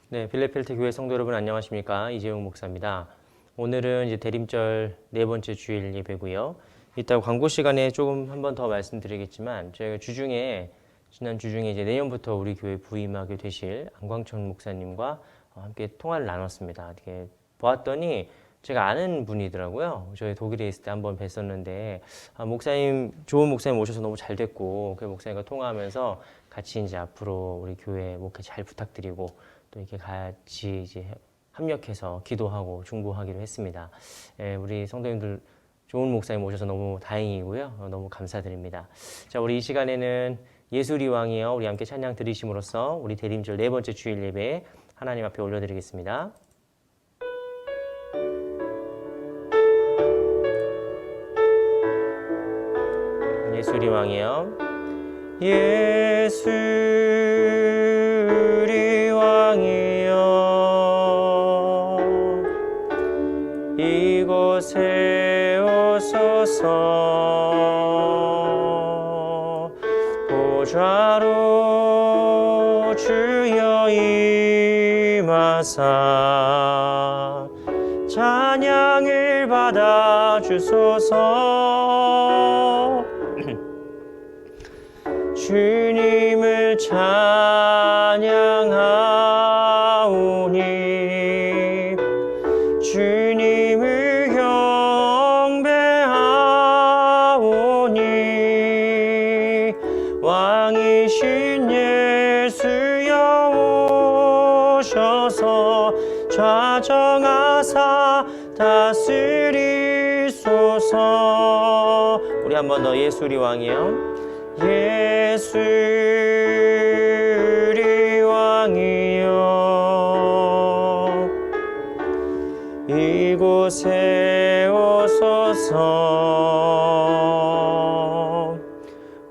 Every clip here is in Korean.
네, 빌레펠트 교회 성도 여러분 안녕하십니까? 이재용 목사입니다. 오늘은 이제 대림절 네 번째 주일 예배고요. 이따 광고 시간에 조금 한 번 더 말씀드리겠지만 저희가 지난 주중에 이제 내년부터 우리 교회 부임하게 되실 안광천 목사님과 함께 통화를 나눴습니다. 이렇게 보았더니 제가 아는 분이더라고요. 저희 독일에 있을 때 한번 뵀었는데 목사님 좋은 목사님 오셔서 너무 잘 됐고 그 목사님과 통화하면서 같이 이제 앞으로 우리 교회 목회 잘 부탁드리고 또 이렇게 같이 이제 협력해서 기도하고 중보하기로 했습니다. 우리 성도님들 좋은 목사님 오셔서 너무 다행이고요. 너무 감사드립니다. 자, 우리 이 시간에는 예수리 왕이여 우리 함께 찬양 드리심으로써 우리 대림절 네 번째 주일 예배 하나님 앞에 올려드리겠습니다. 예수리 왕이여 예수리 왕이여 이곳에 오소서 보좌로 주여 임하사 찬양을 받아 주소서 주님을 찬양하오니 주님을 경배하오니 왕이신 예수여 오셔서 좌정하사 다스리소서. 우리 한 번 더 예수리 왕이요 예수리 왕이여 이곳에 오소서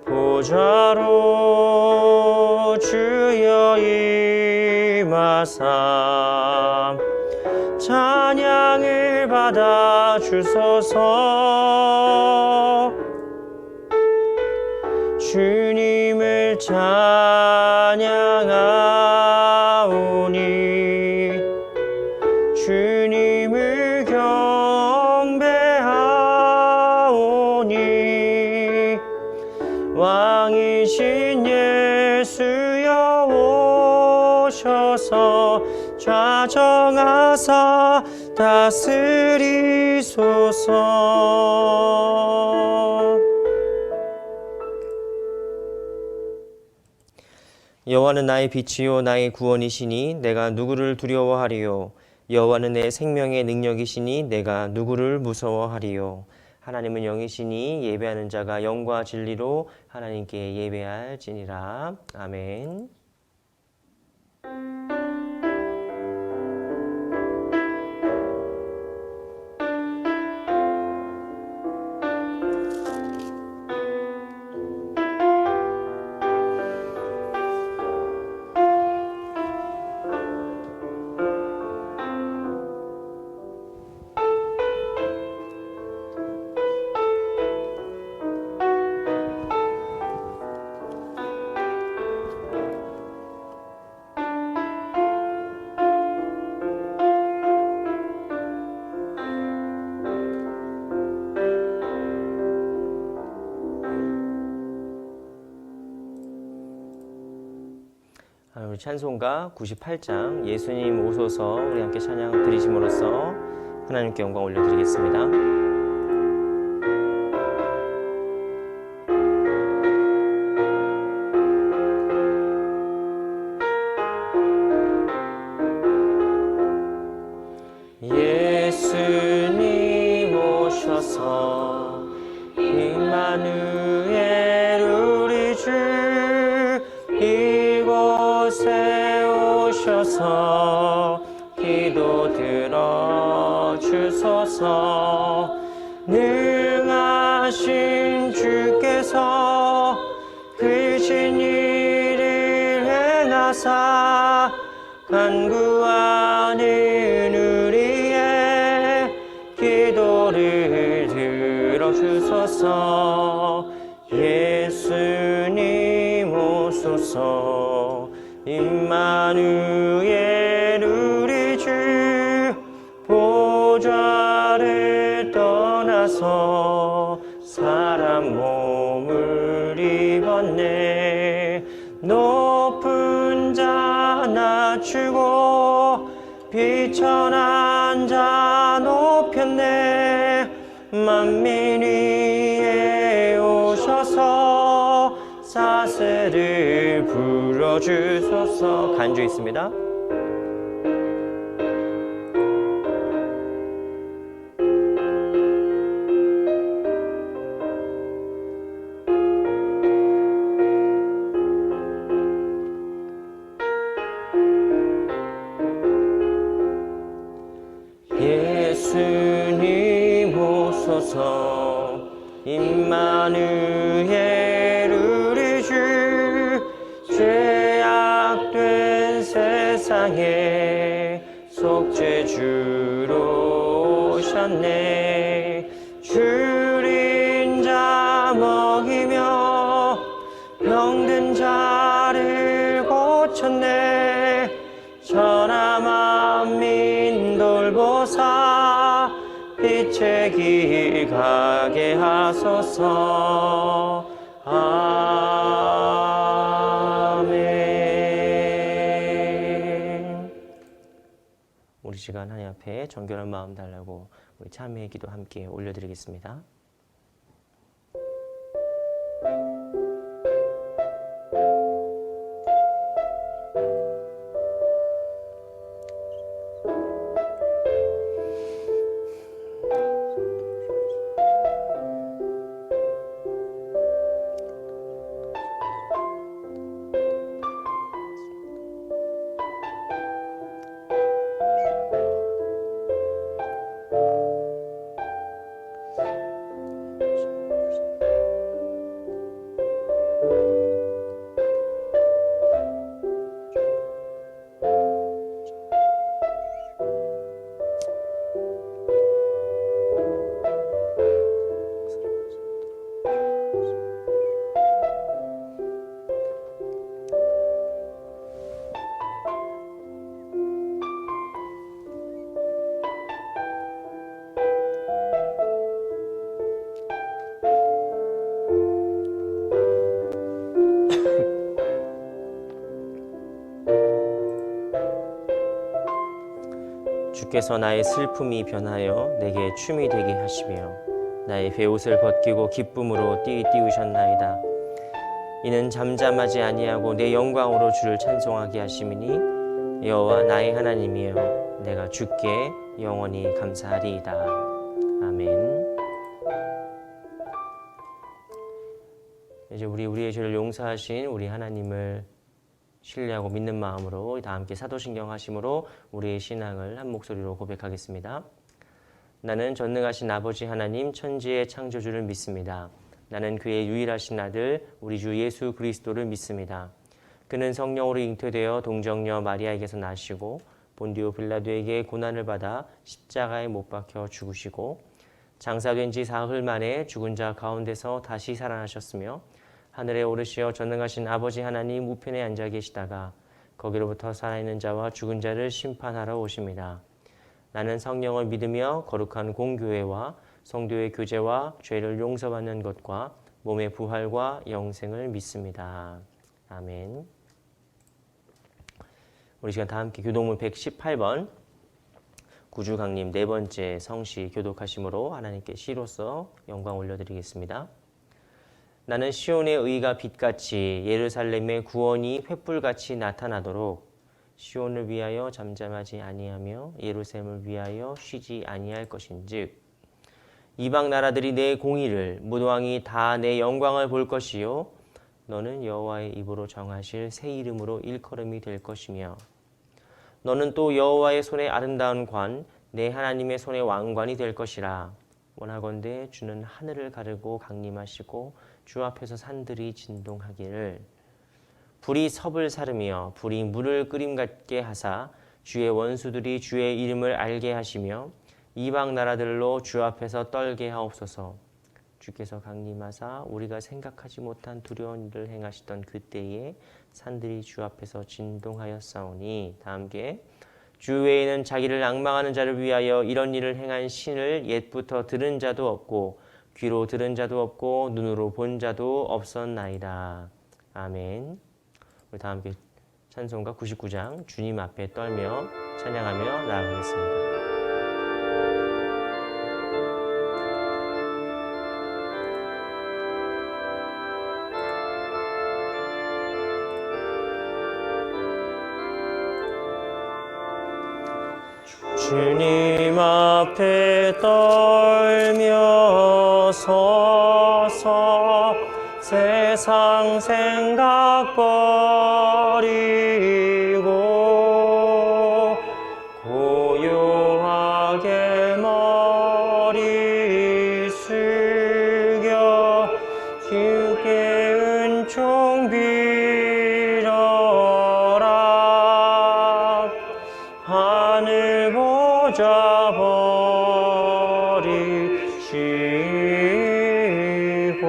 보좌로 주여 임하사 찬양을 받아 주소서 주님을 찬양하오니 주님을 경배하오니 왕이신 예수여 오셔서 좌정하사 다스리소서. 여호와는 나의 빛이요 나의 구원이시니 내가 누구를 두려워하리요. 여호와는 내 생명의 능력이시니 내가 누구를 무서워하리요. 하나님은 영이시니 예배하는 자가 영과 진리로 하나님께 예배할지니라. 아멘. 우리 찬송가 98장 예수님 오소서 우리 함께 찬양 드리심으로써 하나님께 영광 올려드리겠습니다. 예수님 오셔서 임마누엘 우리 주 이곳에 오셔서 기도 들어주소서. 능하신 주께서 크신 일을 행하사 간구하는 우리의 기도를 들어주소서. 예수님 오소서. 임마누엘 낮추고 비천한 자 높였네. 만민 위에 오셔서 사슬을 풀어주소서. 간주 있습니다. 예수님 오소서. 임마누엘 우리 주. 죄악된 세상에 속죄주로 오셨네. 줄인 자 먹이며 병든 자를 고쳤네. 천하 만민 돌보사 빛의 길 가게 하소서. 아멘. 우리 시간 하나님 앞에 정결한 마음 달라고 우리 참회의 기도 함께 올려드리겠습니다. 주께서 나의 슬픔이 변하여 내게 춤이 되게 하시며 나의 베옷을 벗기고 기쁨으로 띄우셨나이다. 이는 잠잠하지 아니하고 내 영광으로 주를 찬송하게 하심이니 여호와 나의 하나님이여 내가 주께 영원히 감사하리이다. 아멘. 이제 우리의 죄를 용서하신 우리 하나님을 신뢰하고 믿는 마음으로 다 함께 사도신경 하심으로 우리의 신앙을 한 목소리로 고백하겠습니다. 나는 전능하신 아버지 하나님 천지의 창조주를 믿습니다. 나는 그의 유일하신 아들 우리 주 예수 그리스도를 믿습니다. 그는 성령으로 잉태되어 동정녀 마리아에게서 나시고 본디오 빌라도에게 고난을 받아 십자가에 못 박혀 죽으시고 장사된 지 사흘 만에 죽은 자 가운데서 다시 살아나셨으며 하늘에 오르시어 전능하신 아버지 하나님 우편에 앉아 계시다가 거기로부터 살아있는 자와 죽은 자를 심판하러 오십니다. 나는 성령을 믿으며 거룩한 공교회와 성도의 교제와 죄를 용서받는 것과 몸의 부활과 영생을 믿습니다. 아멘. 우리 시간 다 함께 교동문 118번 구주강림 네 번째 성시 교독하심으로 하나님께 시로서 영광 올려드리겠습니다. 나는 시온의 의가 빛같이 예루살렘의 구원이 횃불같이 나타나도록 시온을 위하여 잠잠하지 아니하며 예루살렘을 위하여 쉬지 아니할 것인즉 이방 나라들이 내 공의를 무도왕이 다 내 영광을 볼 것이요 너는 여호와의 입으로 정하실 새 이름으로 일컬음이 될 것이며 너는 또 여호와의 손에 아름다운 관 내 하나님의 손에 왕관이 될 것이라. 원하건대 주는 하늘을 가르고 강림하시고 주 앞에서 산들이 진동하기를 불이 섭을 사르며 불이 물을 끓임 같게 하사 주의 원수들이 주의 이름을 알게 하시며 이방 나라들로 주 앞에서 떨게 하옵소서. 주께서 강림하사 우리가 생각하지 못한 두려운 일을 행하시던 그때에 산들이 주 앞에서 진동하였사오니 다 함께 주 외에는 자기를 앙망하는 자를 위하여 이런 일을 행한 신을 옛부터 들은 자도 없고 귀로 들은 자도 없고 눈으로 본 자도 없었나이다. 아멘. 우리 다 함께 찬송가 99장 주님 앞에 떨며 찬양하며 나아가겠습니다. 주님 앞에 떨며 서서 세상 생각 버리고 고요하게 머리 숙여 주께 은총 빌어라. 하늘 보좌 버리시고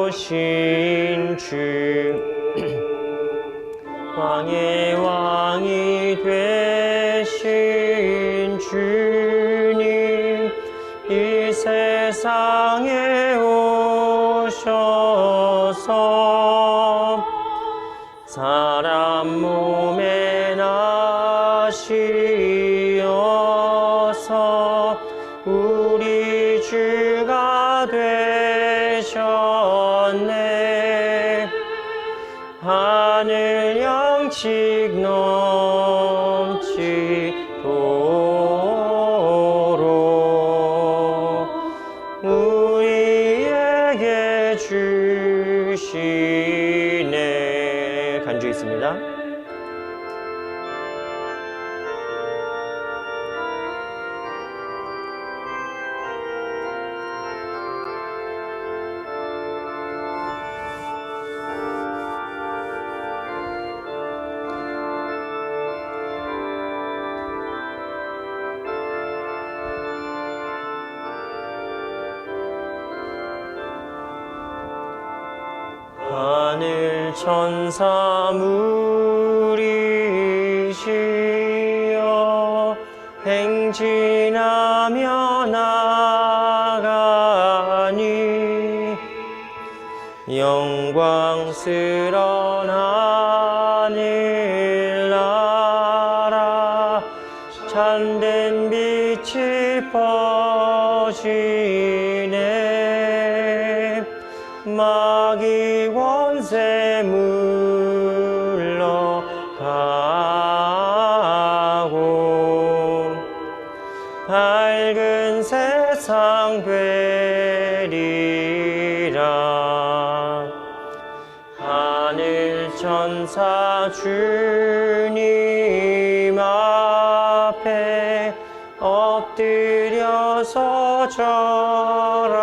오신 주 왕의 왕이 되신 주님 이 세상에 오셔서 사람 몸에 나시어서 우리 주가 되셨네. 하늘 양식 넘치도록 우리에게 주시네. 간주 있습니다. 하늘 천사 무리시여 행진하며 나가니 영광스런 하늘나라 참된 빛이 퍼지네. 마귀 권세 물러가고 밝은 세상 되리라. 하늘 천사 주님 앞에 엎드려서 절하고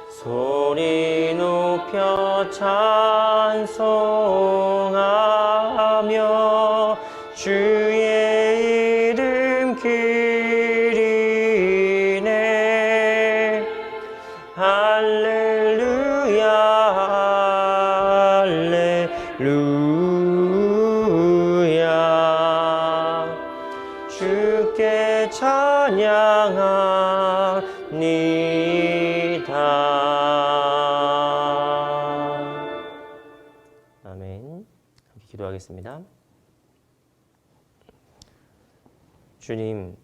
소리 높여 찬송하며 주의 이름 기리네. 할렐루야 할렐루야 주께 찬양합니다. 아멘. 함께 기도하겠습니다. 주님,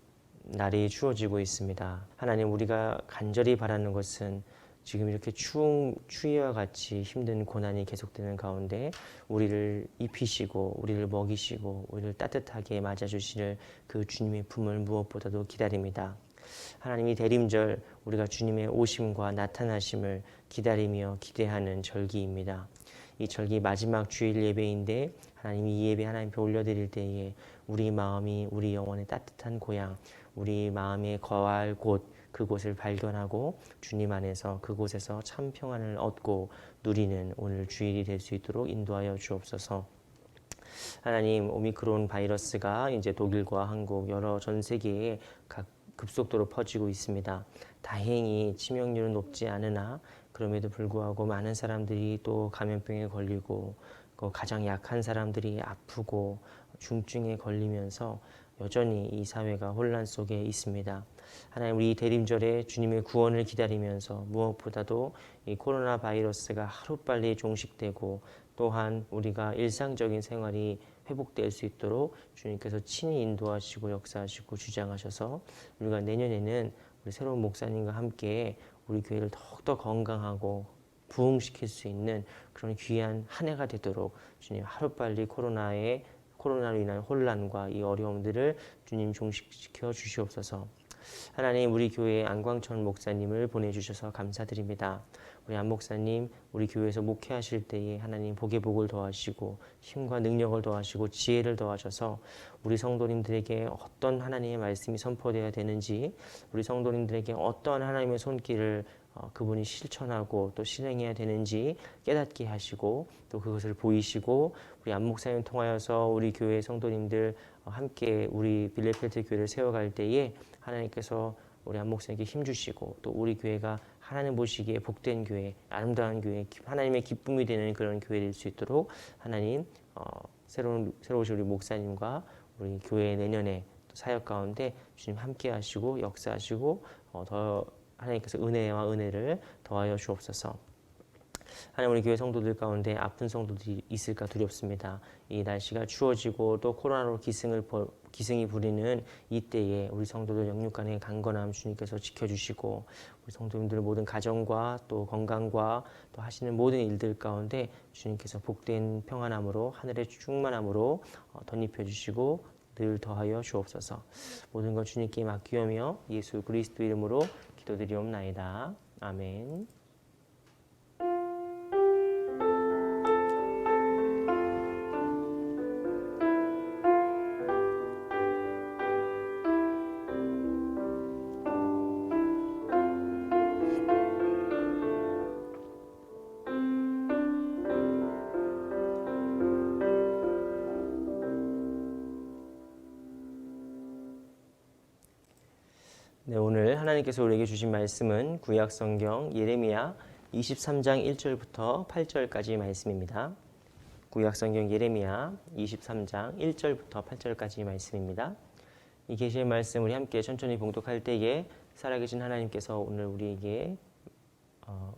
날이 추워지고 있습니다. 하나님, 우리가 간절히 바라는 것은 지금 이렇게 추위와 같이 힘든 고난이 계속되는 가운데 우리를 입히시고 우리를 먹이시고 우리를 따뜻하게 맞아주시는 그 주님의 품을 무엇보다도 기다립니다. 하나님, 이 대림절 우리가 주님의 오심과 나타나심을 기다리며 기대하는 절기입니다. 이 절기 마지막 주일 예배인데 하나님, 이 예배 하나님께 올려드릴 때에 우리 마음이 우리 영혼의 따뜻한 고향, 우리 마음에 거할 곳, 그곳을 발견하고 주님 안에서 그곳에서 참 평안을 얻고 누리는 오늘 주일이 될 수 있도록 인도하여 주옵소서. 하나님, 오미크론 바이러스가 이제 독일과 한국 여러 전 세계에 급속도로 퍼지고 있습니다. 다행히 치명률은 높지 않으나 그럼에도 불구하고 많은 사람들이 또 감염병에 걸리고 가장 약한 사람들이 아프고 중증에 걸리면서 여전히 이 사회가 혼란 속에 있습니다. 하나님, 우리 대림절에 주님의 구원을 기다리면서 무엇보다도 이 코로나 바이러스가 하루빨리 종식되고 또한 우리가 일상적인 생활이 회복될 수 있도록 주님께서 친히 인도하시고 역사하시고 주장하셔서 우리가 내년에는 우리 새로운 목사님과 함께 우리 교회를 더욱더 건강하고 부흥시킬 수 있는 그런 귀한 한 해가 되도록 주님 하루빨리 코로나로 인한 혼란과 이 어려움들을 주님 종식시켜 주시옵소서. 하나님, 우리 교회에 안광천 목사님을 보내주셔서 감사드립니다. 우리 안 목사님 우리 교회에서 목회하실 때에 하나님 복의 복을 더하시고 힘과 능력을 더하시고 지혜를 더하셔서 우리 성도님들에게 어떤 하나님의 말씀이 선포되어야 되는지, 우리 성도님들에게 어떤 하나님의 손길을 그분이 실천하고 또 실행해야 되는지 깨닫게 하시고 또 그것을 보이시고 우리 안 목사님 통하여서 우리 교회 성도님들 함께 우리 빌레필드 교회를 세워갈 때에 하나님께서 우리 안 목사님께 힘주시고 또 우리 교회가 하나님 보시기에 복된 교회, 아름다운 교회, 하나님의 기쁨이 되는 그런 교회 될 수 있도록 하나님 새로 오실 우리 목사님과 우리 교회 내년에 사역 가운데 주님 함께 하시고 역사하시고 더 하나님께서 은혜와 은혜를 더하여 주옵소서. 하나님, 우리 교회 성도들 가운데 아픈 성도들이 있을까 두렵습니다. 이 날씨가 추워지고 또 코로나로 기승이 부리는 이때에 우리 성도들 영육간의 강건함 주님께서 지켜주시고 우리 성도님들 모든 가정과 또 건강과 또 하시는 모든 일들 가운데 주님께서 복된 평안함으로 하늘의 충만함으로 덧입혀 주시고 늘 더하여 주옵소서. 모든 것 주님께 맡기오며 예수 그리스도 이름으로 기도드리옵나이다. 아멘. 네, 오늘 하나님께서 우리에게 주신 말씀은 구약성경 예레미야 23장 1절부터 8절까지 말씀입니다. 구약성경 예레미야 23장 1절부터 8절까지 말씀입니다. 이 계시의 말씀 우리 함께 천천히 봉독할 때에 살아계신 하나님께서 오늘 우리에게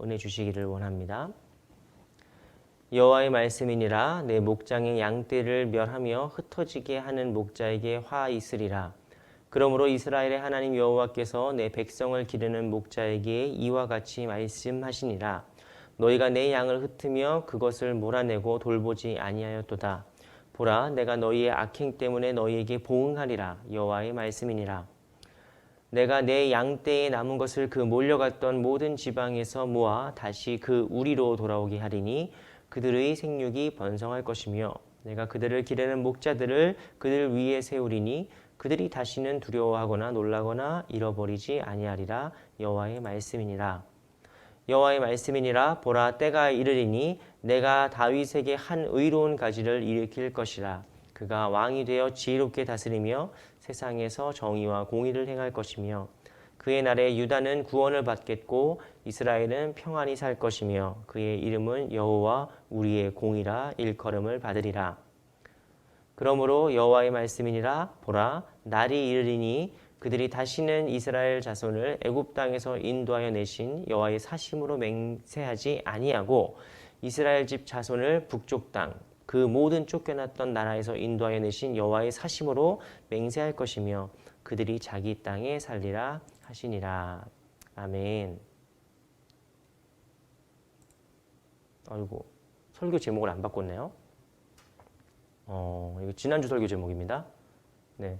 은혜 주시기를 원합니다. 여호와의 말씀이니라. 내 목장의 양떼를 멸하며 흩어지게 하는 목자에게 화 있으리라. 그러므로 이스라엘의 하나님 여호와께서 내 백성을 기르는 목자에게 이와 같이 말씀하시니라. 너희가 내 양을 흩으며 그것을 몰아내고 돌보지 아니하였도다. 보라, 내가 너희의 악행 때문에 너희에게 보응하리라. 여호와의 말씀이니라. 내가 내 양떼에 남은 것을 그 몰려갔던 모든 지방에서 모아 다시 그 우리로 돌아오게 하리니 그들의 생육이 번성할 것이며 내가 그들을 기르는 목자들을 그들 위에 세우리니 그들이 다시는 두려워하거나 놀라거나 잃어버리지 아니하리라. 여호와의 말씀이니라. 여호와의 말씀이니라. 보라, 때가 이르리니 내가 다윗에게 한 의로운 가지를 일으킬 것이라. 그가 왕이 되어 지혜롭게 다스리며 세상에서 정의와 공의를 행할 것이며 그의 날에 유다는 구원을 받겠고 이스라엘은 평안히 살 것이며 그의 이름은 여호와 우리의 공이라 일컬음을 받으리라. 그러므로 여호와의 말씀이니라. 보라, 날이 이르리니 그들이 다시는 이스라엘 자손을 애굽 땅에서 인도하여 내신 여호와의 사심으로 맹세하지 아니하고 이스라엘 집 자손을 북쪽 땅 그 모든 쫓겨났던 나라에서 인도하여 내신 여호와의 사심으로 맹세할 것이며 그들이 자기 땅에 살리라 하시니라. 아멘. 아이고, 설교 제목을 안 바꿨네요. 이거 지난주 설교 제목입니다. 네.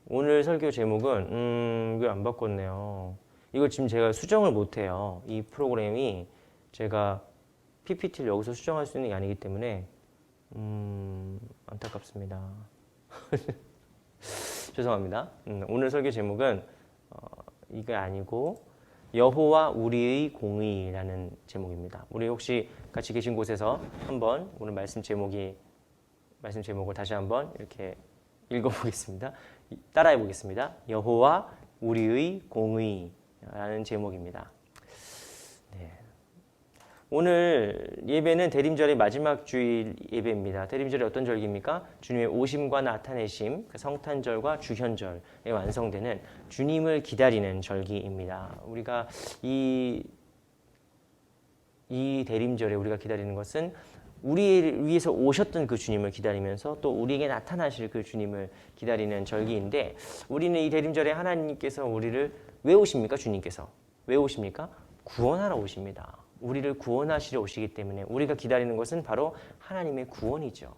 오늘 설교 제목은 이거 안 바꿨네요. 이거 지금 제가 수정을 못해요. 이 프로그램이 제가 PPT를 여기서 수정할 수 있는 게 아니기 때문에 안타깝습니다. 죄송합니다. 오늘 설교 제목은 이게 아니고 여호와 우리의 공의라는 제목입니다. 우리 혹시 같이 계신 곳에서 한번 오늘 말씀 제목을 다시 한번 이렇게 읽어보겠습니다. 따라해 보겠습니다. 여호와 우리의 공의라는 제목입니다. 네. 오늘 예배는 대림절의 마지막 주일 예배입니다. 대림절이 어떤 절기입니까? 주님의 오심과 나타내심, 성탄절과 주현절에 완성되는 주님을 기다리는 절기입니다. 우리가 이 대림절에 우리가 기다리는 것은 우리를 위해서 오셨던 그 주님을 기다리면서 또 우리에게 나타나실 그 주님을 기다리는 절기인데, 우리는 이 대림절에 하나님께서 우리를 왜 오십니까? 주님께서 왜 오십니까? 구원하러 오십니다. 우리를 구원하시러 오시기 때문에 우리가 기다리는 것은 바로 하나님의 구원이죠.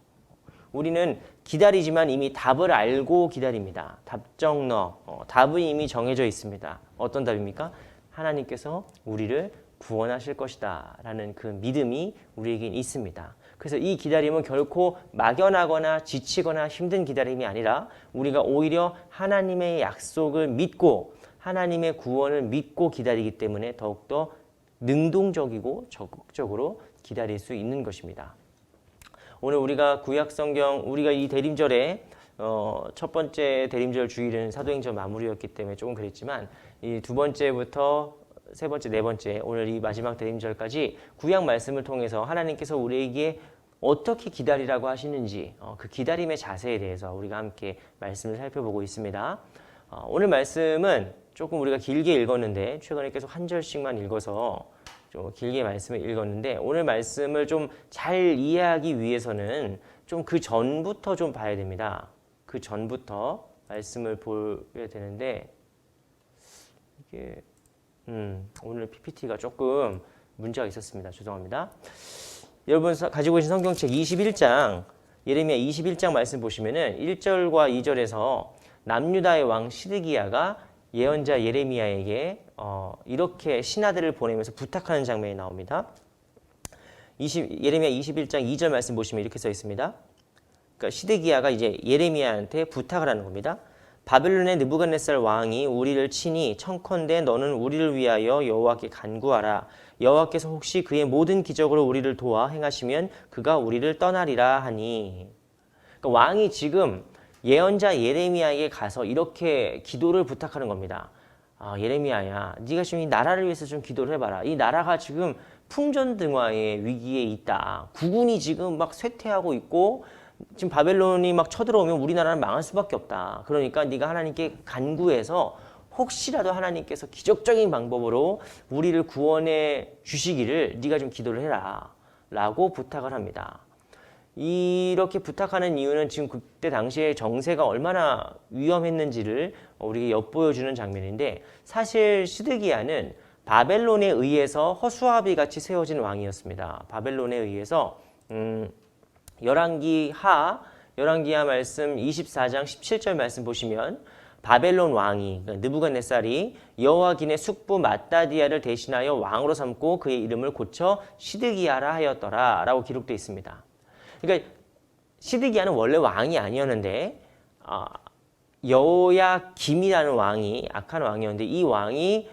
우리는 기다리지만 이미 답을 알고 기다립니다. 답정너, 답은 이미 정해져 있습니다. 어떤 답입니까? 하나님께서 우리를 구원하실 것이다 라는 그 믿음이 우리에게 있습니다. 그래서 이 기다림은 결코 막연하거나 지치거나 힘든 기다림이 아니라 우리가 오히려 하나님의 약속을 믿고 하나님의 구원을 믿고 기다리기 때문에 더욱더 능동적이고 적극적으로 기다릴 수 있는 것입니다. 오늘 우리가 구약성경, 우리가 이 대림절에 첫 번째 대림절 주일은 사도행전 마무리였기 때문에 조금 그랬지만, 이 두 번째부터 세 번째, 네 번째, 오늘 이 마지막 대림절까지 구약 말씀을 통해서 하나님께서 우리에게 어떻게 기다리라고 하시는지, 그 기다림의 자세에 대해서 우리가 함께 말씀을 살펴보고 있습니다. 오늘 말씀은 조금 우리가 길게 읽었는데, 최근에 계속 한 절씩만 읽어서 좀 길게 말씀을 읽었는데, 오늘 말씀을 좀 잘 이해하기 위해서는 좀 그 전부터 좀 봐야 됩니다. 그 전부터 말씀을 보야 되는데, 이게 오늘 PPT가 조금 문제가 있었습니다. 죄송합니다. 여러분 가지고 계신 성경책 21장, 예레미야 21장 말씀 보시면은 1절과 2절에서 남유다의 왕 시드기야가 예언자 예레미야에게 이렇게 신하들을 보내면서 부탁하는 장면이 나옵니다. 예레미야 21장 2절 말씀 보시면 이렇게 써 있습니다. 그러니까 시드기야가 이제 예레미야한테 부탁을 하는 겁니다. 바벨론의 느부갓네살 왕이 우리를 치니 청컨대 너는 우리를 위하여 여호와께 간구하라. 여호와께서 혹시 그의 모든 기적으로 우리를 도와 행하시면 그가 우리를 떠나리라 하니. 그러니까 왕이 지금 예언자 예레미야에게 가서 이렇게 기도를 부탁하는 겁니다. 예레미야야, 네가 지금 이 나라를 위해서 좀 기도를 해봐라. 이 나라가 지금 풍전등화의 위기에 있다. 국군이 지금 막 쇠퇴하고 있고 지금 바벨론이 막 쳐들어오면 우리나라는 망할 수밖에 없다. 그러니까 네가 하나님께 간구해서 혹시라도 하나님께서 기적적인 방법으로 우리를 구원해 주시기를 네가 좀 기도를 해라 라고 부탁을 합니다. 이렇게 부탁하는 이유는 지금 그때 당시에 정세가 얼마나 위험했는지를 우리에게 엿보여주는 장면인데, 사실 시드기야는 바벨론에 의해서 허수아비 같이 세워진 왕이었습니다. 바벨론에 의해서 열왕기하 말씀 24장 17절 말씀 보시면 바벨론 왕이, 그러니까 느부갓네살이 여호와긴의 숙부 맏다디아를 대신하여 왕으로 삼고 그의 이름을 고쳐 시드기야라 하였더라 라고 기록되어 있습니다. 그러니까 시드기야는 원래 왕이 아니었는데 여호야김이라는 왕이 악한 왕이었는데, 이 왕이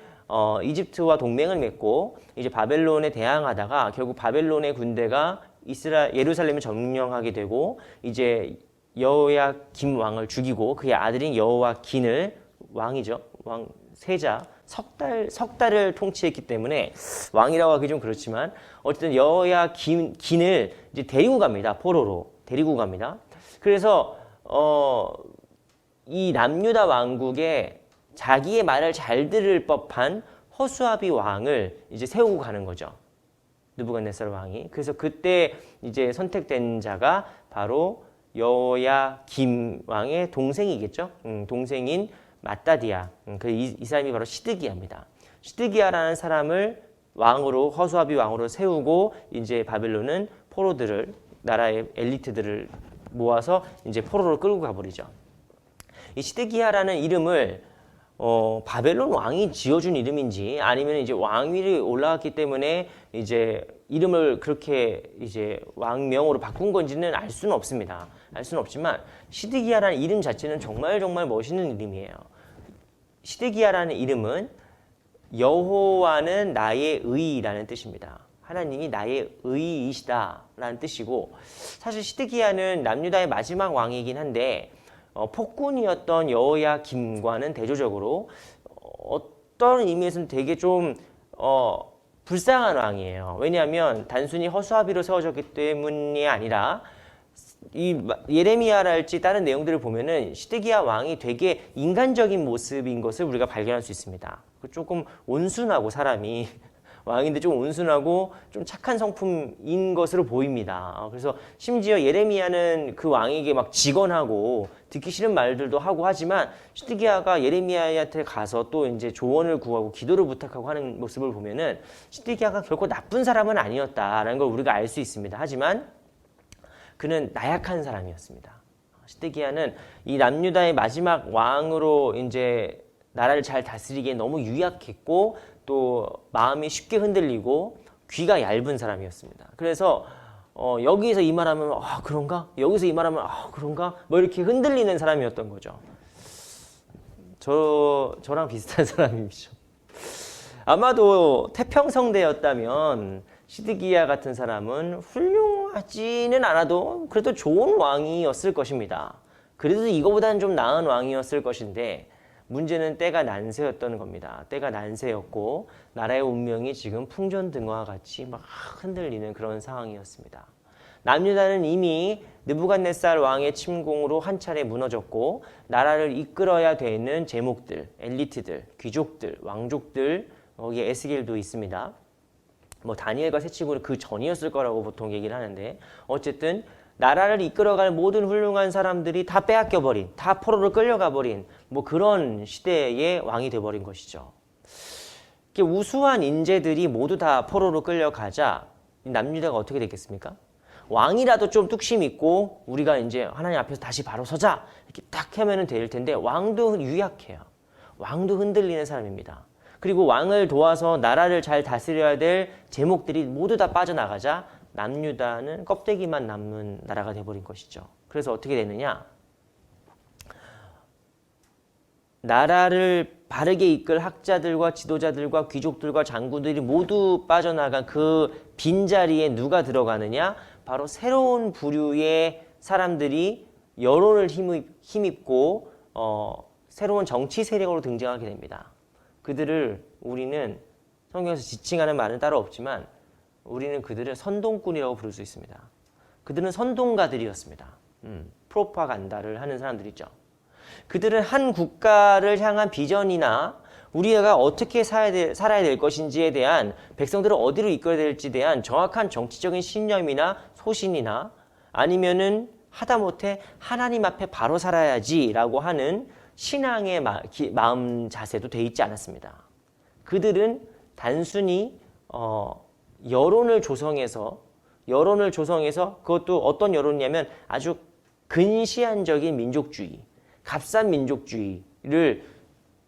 이집트와 동맹을 맺고 이제 바벨론에 대항하다가 결국 바벨론의 군대가 예루살렘을 점령하게 되고 이제 여호야김 왕을 죽이고 그의 아들인 여호와긴을, 왕이죠, 왕 세자 석 달을 통치했기 때문에 왕이라고 하기 좀 그렇지만 어쨌든 여호야긴을 이제 데리고 갑니다. 포로로 데리고 갑니다. 그래서 이 남유다 왕국에 자기의 말을 잘 들을 법한 허수아비 왕을 이제 세우고 가는 거죠. 느부갓네살 왕이. 그래서 그때 이제 선택된 자가 바로 여호야김 왕의 동생이겠죠. 동생인 맏다디아. 이 사람이 바로 시드기야입니다. 시드기야라는 사람을 왕으로, 허수아비 왕으로 세우고 이제 바벨론은 포로들을, 나라의 엘리트들을 모아서 이제 포로로 끌고 가버리죠. 이 시드기야라는 이름을 바벨론 왕이 지어준 이름인지 아니면 이제 왕위에 올라왔기 때문에 이제 이름을 그렇게 이제 왕명으로 바꾼 건지는 알 수는 없습니다. 알 수는 없지만 시드기야라는 이름 자체는 정말 멋있는 이름이에요. 시드기야라는 이름은 여호와는 나의 의라는 뜻입니다. 하나님이 나의 의이시다라는 뜻이고, 사실 시드기야는 남유다의 마지막 왕이긴 한데 폭군이었던 여호야김과는 대조적으로 어떤 의미에서는 되게 좀 불쌍한 왕이에요. 왜냐하면 단순히 허수아비로 세워졌기 때문이 아니라 이 예레미야랄지 다른 내용들을 보면은 시드기야 왕이 되게 인간적인 모습인 것을 우리가 발견할 수 있습니다. 조금 온순하고 사람이 왕인데 좀 온순하고 좀 착한 성품인 것으로 보입니다. 그래서 심지어 예레미야는 그 왕에게 막 직언하고 듣기 싫은 말들도 하고 하지만 시드기야가 예레미야한테 가서 또 이제 조언을 구하고 기도를 부탁하고 하는 모습을 보면은 시드기야가 결코 나쁜 사람은 아니었다라는 걸 우리가 알 수 있습니다. 하지만 그는 나약한 사람이었습니다. 시드기야는 이 남유다의 마지막 왕으로 이제 나라를 잘 다스리기에 너무 유약했고 또 마음이 쉽게 흔들리고 귀가 얇은 사람이었습니다. 그래서 여기서 이 말하면 그런가? 여기서 이 말하면 그런가? 뭐 이렇게 흔들리는 사람이었던 거죠. 저랑 비슷한 사람이죠. 아마도 태평성대였다면 시드기야 같은 사람은 훌륭하지는 않아도 그래도 좋은 왕이었을 것입니다. 그래도 이거보다는 좀 나은 왕이었을 것인데 문제는 때가 난세였던 겁니다. 때가 난세였고 나라의 운명이 지금 풍전등화와 같이 막 흔들리는 그런 상황이었습니다. 남유다는 이미 느부갓네살 왕의 침공으로 한 차례 무너졌고 나라를 이끌어야 되는 제목들, 엘리트들, 귀족들, 왕족들 거기에 에스겔도 있습니다. 뭐 다니엘과 셋치고는 그 전이었을 거라고 보통 얘기를 하는데 어쨌든 나라를 이끌어갈 모든 훌륭한 사람들이 다 빼앗겨버린, 다 포로로 끌려가버린 뭐 그런 시대의 왕이 돼버린 것이죠. 이렇게 우수한 인재들이 모두 다 포로로 끌려가자 남유다가 어떻게 됐겠습니까? 왕이라도 좀 뚝심 있고 우리가 이제 하나님 앞에서 다시 바로 서자 이렇게 딱 하면 될 텐데 왕도 유약해요. 왕도 흔들리는 사람입니다. 그리고 왕을 도와서 나라를 잘 다스려야 될 제목들이 모두 다 빠져나가자 남유다는 껍데기만 남는 나라가 돼버린 것이죠. 그래서 어떻게 됐느냐? 나라를 바르게 이끌 학자들과 지도자들과 귀족들과 장군들이 모두 빠져나간 그 빈자리에 누가 들어가느냐? 바로 새로운 부류의 사람들이 여론을 힘입고 새로운 정치 세력으로 등장하게 됩니다. 그들을 우리는 성경에서 지칭하는 말은 따로 없지만 우리는 그들을 선동꾼이라고 부를 수 있습니다. 그들은 선동가들이었습니다. 프로파간다를 하는 사람들이죠. 그들은 한 국가를 향한 비전이나 우리가 어떻게 살아야 될 것인지에 대한 백성들을 어디로 이끌어야 될지에 대한 정확한 정치적인 신념이나 소신이나 아니면은 하다못해 하나님 앞에 바로 살아야지라고 하는 신앙의 마음 자세도 돼 있지 않았습니다. 그들은 단순히 여론을 조성해서 그것도 어떤 여론이냐면 아주 근시안적인 민족주의, 값싼 민족주의를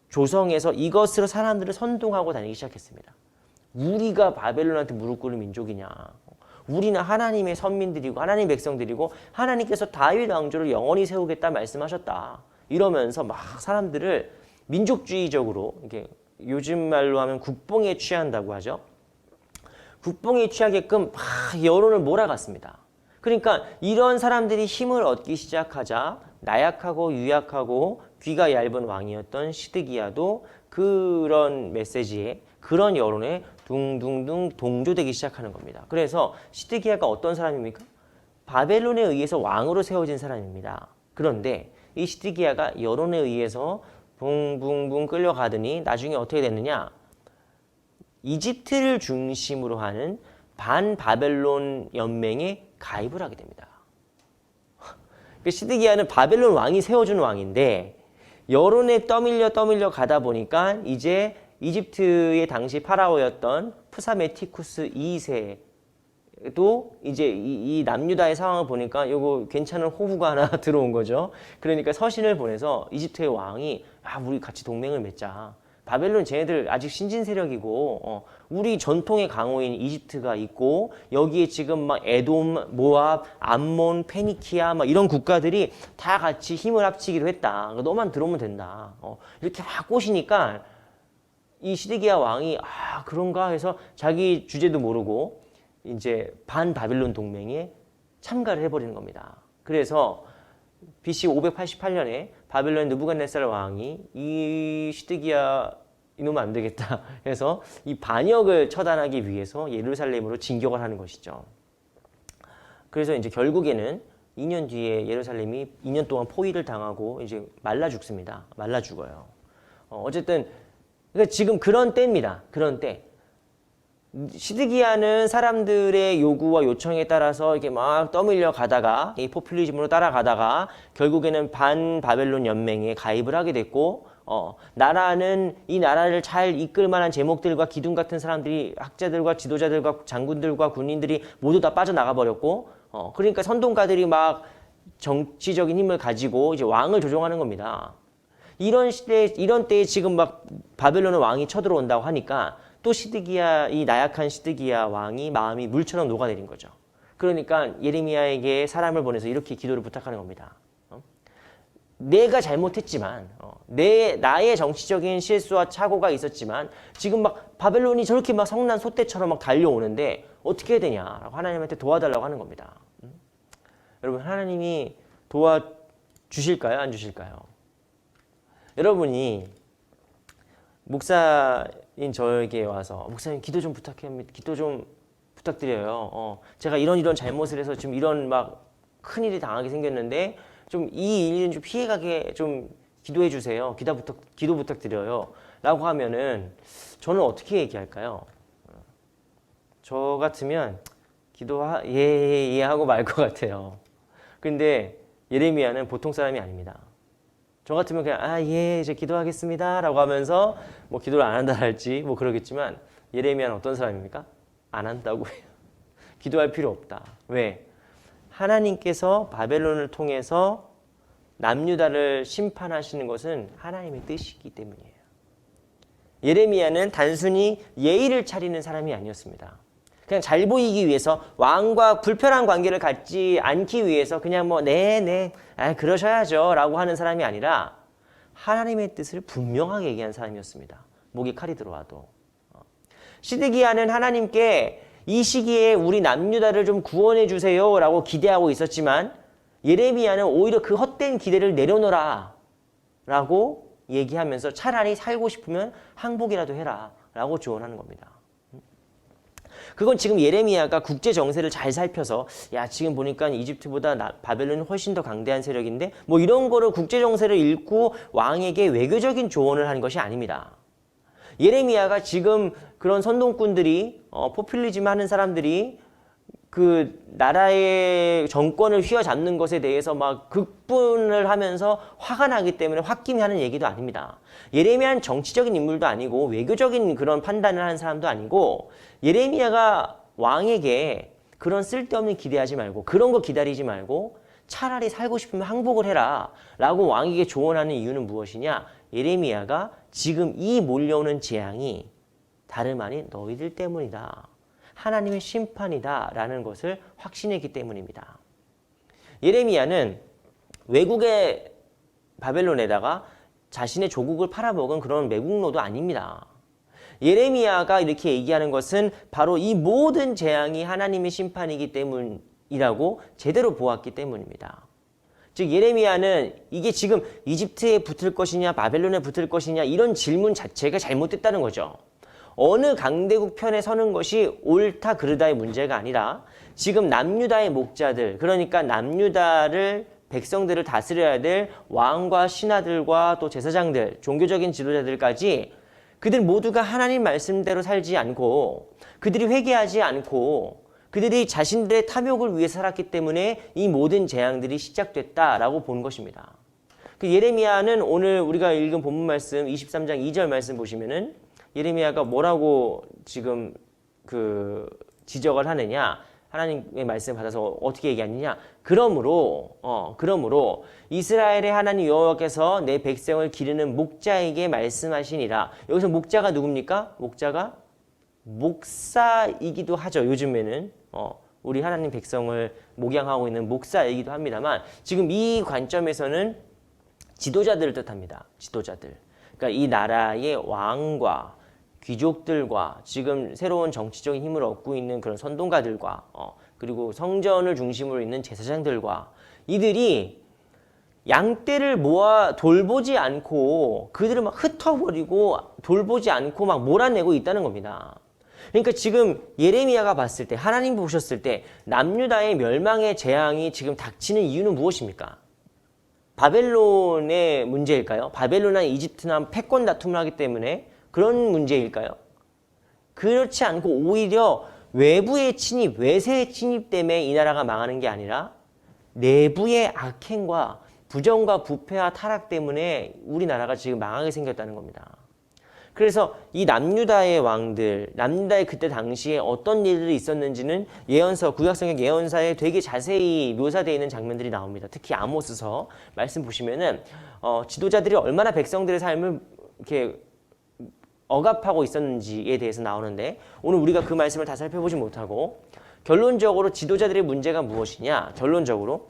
조성해서 이것으로 사람들을 선동하고 다니기 시작했습니다. 우리가 바벨론한테 무릎 꿇는 민족이냐? 우리는 하나님의 선민들이고 하나님 백성들이고 하나님께서 다윗 왕조를 영원히 세우겠다 말씀하셨다. 이러면서 막 사람들을 민족주의적으로 이렇게 요즘 말로 하면 국뽕에 취한다고 하죠. 국뽕에 취하게끔 막 여론을 몰아갔습니다. 그러니까 이런 사람들이 힘을 얻기 시작하자 나약하고 유약하고 귀가 얇은 왕이었던 시드기야도 그런 메시지에 그런 여론에 둥둥둥 동조되기 시작하는 겁니다. 그래서 시드기야가 어떤 사람입니까? 바벨론에 의해서 왕으로 세워진 사람입니다. 그런데 이 시드기야가 여론에 의해서 붕붕붕 끌려가더니 나중에 어떻게 됐느냐? 이집트를 중심으로 하는 반바벨론 연맹에 가입을 하게 됩니다. 시드기야는 바벨론 왕이 세워준 왕인데 여론에 떠밀려 가다 보니까 이제 이집트의 당시 파라오였던 프사메티쿠스 2세도 이제 이 남유다의 상황을 보니까 이거 괜찮은 호구가 하나 들어온 거죠. 그러니까 서신을 보내서 이집트의 왕이 우리 같이 동맹을 맺자. 바벨론 쟤네들 아직 신진 세력이고 우리 전통의 강호인 이집트가 있고 여기에 지금 막 에돔, 모압, 암몬, 페니키아 막 이런 국가들이 다 같이 힘을 합치기로 했다. 너만 들어오면 된다. 이렇게 막 꼬시니까 이 시드기야 왕이 그런가 해서 자기 주제도 모르고 이제 반바벨론 동맹에 참가를 해버리는 겁니다. 그래서 BC 588년에 바벨론 느부갓네살 왕이 이 시드기야 이놈은 안 되겠다 해서 이 반역을 처단하기 위해서 예루살렘으로 진격을 하는 것이죠. 그래서 이제 결국에는 2년 뒤에 예루살렘이 2년 동안 포위를 당하고 이제 말라 죽습니다. 말라 죽어요. 어쨌든 그러니까 지금 그런 때입니다. 그런 때. 시드기야는 사람들의 요구와 요청에 따라서 이렇게 막 떠밀려 가다가 이 포퓰리즘으로 따라가다가 결국에는 반바벨론 연맹에 가입을 하게 됐고 나라는 이 나라를 잘 이끌 만한 제목들과 기둥 같은 사람들이 학자들과 지도자들과 장군들과 군인들이 모두 다 빠져나가 버렸고 그러니까 선동가들이 막 정치적인 힘을 가지고 이제 왕을 조종하는 겁니다. 이런 때에 지금 막 바벨론의 왕이 쳐들어온다고 하니까 또 시드기야, 이 나약한 시드기야 왕이 마음이 물처럼 녹아내린 거죠. 그러니까 예레미야에게 사람을 보내서 이렇게 기도를 부탁하는 겁니다. 내가 잘못했지만, 나의 정치적인 실수와 착오가 있었지만, 지금 막 바벨론이 저렇게 막 성난 소떼처럼 막 달려오는데 어떻게 해야 되냐라고 하나님한테 도와달라고 하는 겁니다. 여러분, 하나님이 도와주실까요? 안 주실까요? 여러분이 목사인 저에게 와서 목사님 기도 좀 부탁해요. 기도 좀 부탁드려요. 제가 이런 잘못을 해서 지금 이런 막 큰일이 당하게 생겼는데 좀 이 일은 좀 피해가게 좀 기도해 주세요. 기도 부탁드려요. 라고 하면은 저는 어떻게 얘기할까요? 저 같으면 예 하고 말 것 같아요. 근데 예레미야는 보통 사람이 아닙니다. 저 같으면 그냥 예, 이제 기도하겠습니다 라고 하면서 뭐 기도를 안 한다 할지 뭐 그러겠지만 예레미야는 어떤 사람입니까? 안 한다고 해요. 기도할 필요 없다. 왜? 하나님께서 바벨론을 통해서 남유다를 심판하시는 것은 하나님의 뜻이기 때문이에요. 예레미야는 단순히 예의를 차리는 사람이 아니었습니다. 그냥 잘 보이기 위해서 왕과 불편한 관계를 갖지 않기 위해서 그냥 뭐 그러셔야죠 라고 하는 사람이 아니라 하나님의 뜻을 분명하게 얘기한 사람이었습니다. 목에 칼이 들어와도. 시드기야는 하나님께 이 시기에 우리 남유다를 좀 구원해 주세요 라고 기대하고 있었지만 예레미야는 오히려 그 헛된 기대를 내려놓으라 라고 얘기하면서 차라리 살고 싶으면 항복이라도 해라 라고 조언하는 겁니다. 그건 지금 예레미야가 국제 정세를 잘 살펴서 지금 보니까 이집트보다 바벨론이 훨씬 더 강대한 세력인데 뭐 이런 거를 국제 정세를 읽고 왕에게 외교적인 조언을 한 것이 아닙니다. 예레미야가 지금 그런 선동꾼들이 포퓰리즘 하는 사람들이 그 나라의 정권을 휘어잡는 것에 대해서 막 극분을 하면서 화가 나기 때문에 홧김에 하는 얘기도 아닙니다. 예레미야는 정치적인 인물도 아니고 외교적인 그런 판단을 하는 사람도 아니고 예레미야가 왕에게 그런 쓸데없는 기대하지 말고 그런 거 기다리지 말고 차라리 살고 싶으면 항복을 해라 라고 왕에게 조언하는 이유는 무엇이냐? 예레미야가 지금 이 몰려오는 재앙이 다름 아닌 너희들 때문이다. 하나님의 심판이다 라는 것을 확신했기 때문입니다. 예레미야는 외국의 바벨론에다가 자신의 조국을 팔아먹은 그런 매국노도 아닙니다. 예레미야가 이렇게 얘기하는 것은 바로 이 모든 재앙이 하나님의 심판이기 때문이라고 제대로 보았기 때문입니다. 즉 예레미야는 이게 지금 이집트에 붙을 것이냐 바벨론에 붙을 것이냐 이런 질문 자체가 잘못됐다는 거죠. 어느 강대국 편에 서는 것이 옳다 그르다의 문제가 아니라 지금 남유다의 목자들 그러니까 남유다를 백성들을 다스려야 될 왕과 신하들과 또 제사장들 종교적인 지도자들까지 그들 모두가 하나님 말씀대로 살지 않고 그들이 회개하지 않고 그들이 자신들의 탐욕을 위해 살았기 때문에 이 모든 재앙들이 시작됐다라고 본 것입니다. 그 예레미야는 오늘 우리가 읽은 본문 말씀 23장 2절 말씀 보시면은 예레미야가 뭐라고 지금 그 지적을 하느냐? 하나님의 말씀을 받아서 어떻게 얘기하느냐? 그러므로 이스라엘의 하나님 여호와께서 내 백성을 기르는 목자에게 말씀하시니라. 여기서 목자가 누굽니까? 목자가 목사이기도 하죠. 요즘에는 우리 하나님 백성을 목양하고 있는 목사이기도 합니다만 지금 이 관점에서는 지도자들을 뜻합니다. 지도자들. 그러니까 이 나라의 왕과 귀족들과 지금 새로운 정치적인 힘을 얻고 있는 그런 선동가들과 그리고 성전을 중심으로 있는 제사장들과 이들이 양떼를 모아 돌보지 않고 그들을 막 흩어버리고 돌보지 않고 막 몰아내고 있다는 겁니다. 그러니까 지금 예레미야가 봤을 때, 하나님 보셨을 때 남유다의 멸망의 재앙이 지금 닥치는 이유는 무엇입니까? 바벨론의 문제일까요? 바벨론이나 이집트나 패권 다툼을 하기 때문에 그런 문제일까요? 그렇지 않고 오히려 외부의 침입, 외세의 침입 때문에 이 나라가 망하는 게 아니라 내부의 악행과 부정과 부패와 타락 때문에 우리나라가 지금 망하게 생겼다는 겁니다. 그래서 이 남유다의 왕들, 남유다의 그때 당시에 어떤 일들이 있었는지는 예언서, 구약성경 예언사에 되게 자세히 묘사되어 있는 장면들이 나옵니다. 특히 아모스서 말씀 보시면은 지도자들이 얼마나 백성들의 삶을 이렇게 억압하고 있었는지에 대해서 나오는데, 오늘 우리가 그 말씀을 다 살펴보지 못하고 결론적으로 지도자들의 문제가 무엇이냐? 결론적으로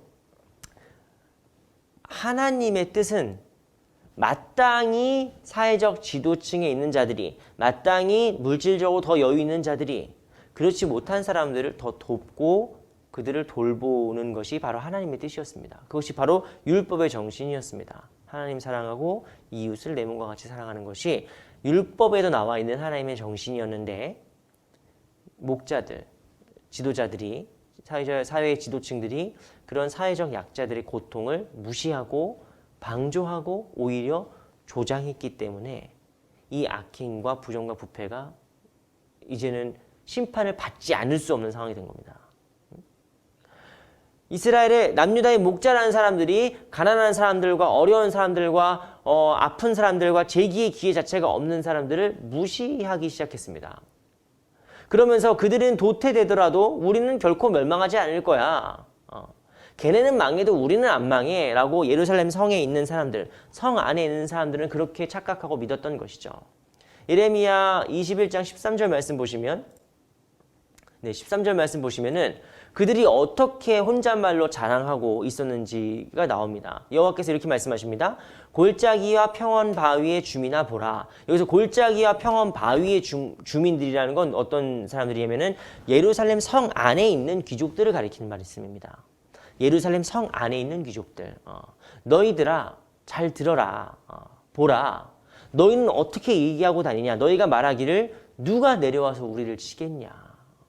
하나님의 뜻은 마땅히 사회적 지도층에 있는 자들이, 마땅히 물질적으로 더 여유 있는 자들이 그렇지 못한 사람들을 더 돕고 그들을 돌보는 것이 바로 하나님의 뜻이었습니다. 그것이 바로 율법의 정신이었습니다. 하나님 사랑하고 이웃을 내 몸과 같이 사랑하는 것이 율법에도 나와 있는 하나님의 정신이었는데, 목자들, 지도자들이, 사회의 지도층들이 그런 사회적 약자들의 고통을 무시하고 방조하고 오히려 조장했기 때문에 이 악행과 부정과 부패가 이제는 심판을 받지 않을 수 없는 상황이 된 겁니다. 이스라엘의 남유다의 목자라는 사람들이 가난한 사람들과 어려운 사람들과 아픈 사람들과 제기의 기회 자체가 없는 사람들을 무시하기 시작했습니다. 그러면서 그들은 도태되더라도 우리는 결코 멸망하지 않을 거야. 걔네는 망해도 우리는 안 망해 라고 예루살렘 성에 있는 사람들, 성 안에 있는 사람들은 그렇게 착각하고 믿었던 것이죠. 예레미야 21장 13절 말씀 보시면, 13절 말씀 보시면은 그들이 어떻게 혼잣말로 자랑하고 있었는지가 나옵니다. 여호와께서 이렇게 말씀하십니다. 골짜기와 평원 바위의 주민아 보라. 여기서 골짜기와 평원 바위의 주민들이라는 건 어떤 사람들이냐면은 예루살렘 성 안에 있는 귀족들을 가리키는 말씀입니다. 예루살렘 성 안에 있는 귀족들. 너희들아 잘 들어라. 보라. 너희는 어떻게 얘기하고 다니냐. 너희가 말하기를 누가 내려와서 우리를 치겠냐.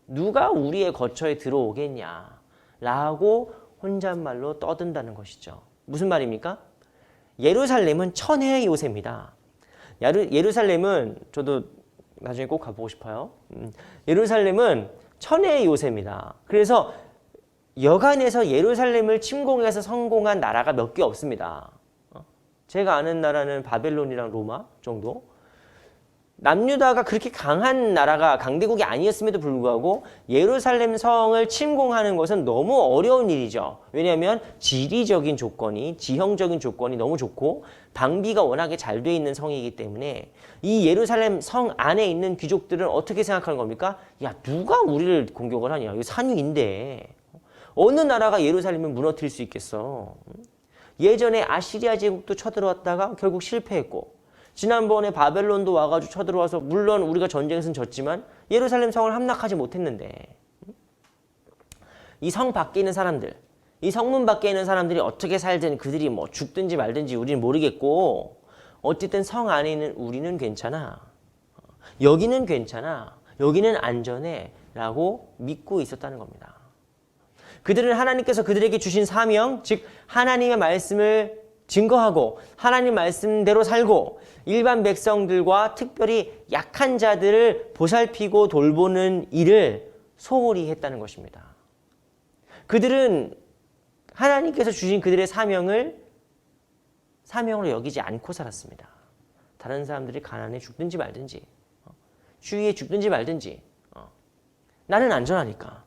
누가 우리의 거처에 들어오겠냐 라고 혼잣말로 떠든다는 것이죠. 무슨 말입니까? 예루살렘은 천혜의 요새입니다. 예루살렘은 저도 나중에 꼭 가보고 싶어요. 예루살렘은 천혜의 요새입니다. 그래서 여간에서 예루살렘을 침공해서 성공한 나라가 몇 개 없습니다. 제가 아는 나라는 바벨론이랑 로마 정도. 남유다가 그렇게 강한 나라가, 강대국이 아니었음에도 불구하고 예루살렘 성을 침공하는 것은 너무 어려운 일이죠. 왜냐하면 지리적인 조건이, 지형적인 조건이 너무 좋고 방비가 워낙에 잘 돼 있는 성이기 때문에 이 예루살렘 성 안에 있는 귀족들은 어떻게 생각하는 겁니까? 야, 누가 우리를 공격을 하냐. 이거 산 위인데 어느 나라가 예루살렘을 무너뜨릴 수 있겠어. 예전에 아시리아 제국도 쳐들어왔다가 결국 실패했고, 지난번에 바벨론도 와가지고 쳐들어와서 물론 우리가 전쟁에서는 졌지만 예루살렘 성을 함락하지 못했는데, 이 성 밖에 있는 사람들, 이 성문 밖에 있는 사람들이 어떻게 살든 그들이 뭐 죽든지 말든지 우리는 모르겠고, 어쨌든 성 안에 있는 우리는 괜찮아. 여기는 괜찮아. 여기는 안전해. 라고 믿고 있었다는 겁니다. 그들은 하나님께서 그들에게 주신 사명, 즉 하나님의 말씀을 증거하고 하나님 말씀대로 살고 일반 백성들과 특별히 약한 자들을 보살피고 돌보는 일을 소홀히 했다는 것입니다. 그들은 하나님께서 주신 그들의 사명으로 여기지 않고 살았습니다. 다른 사람들이 가난에 죽든지 말든지, 추위에 죽든지 말든지, 나는 안전하니까.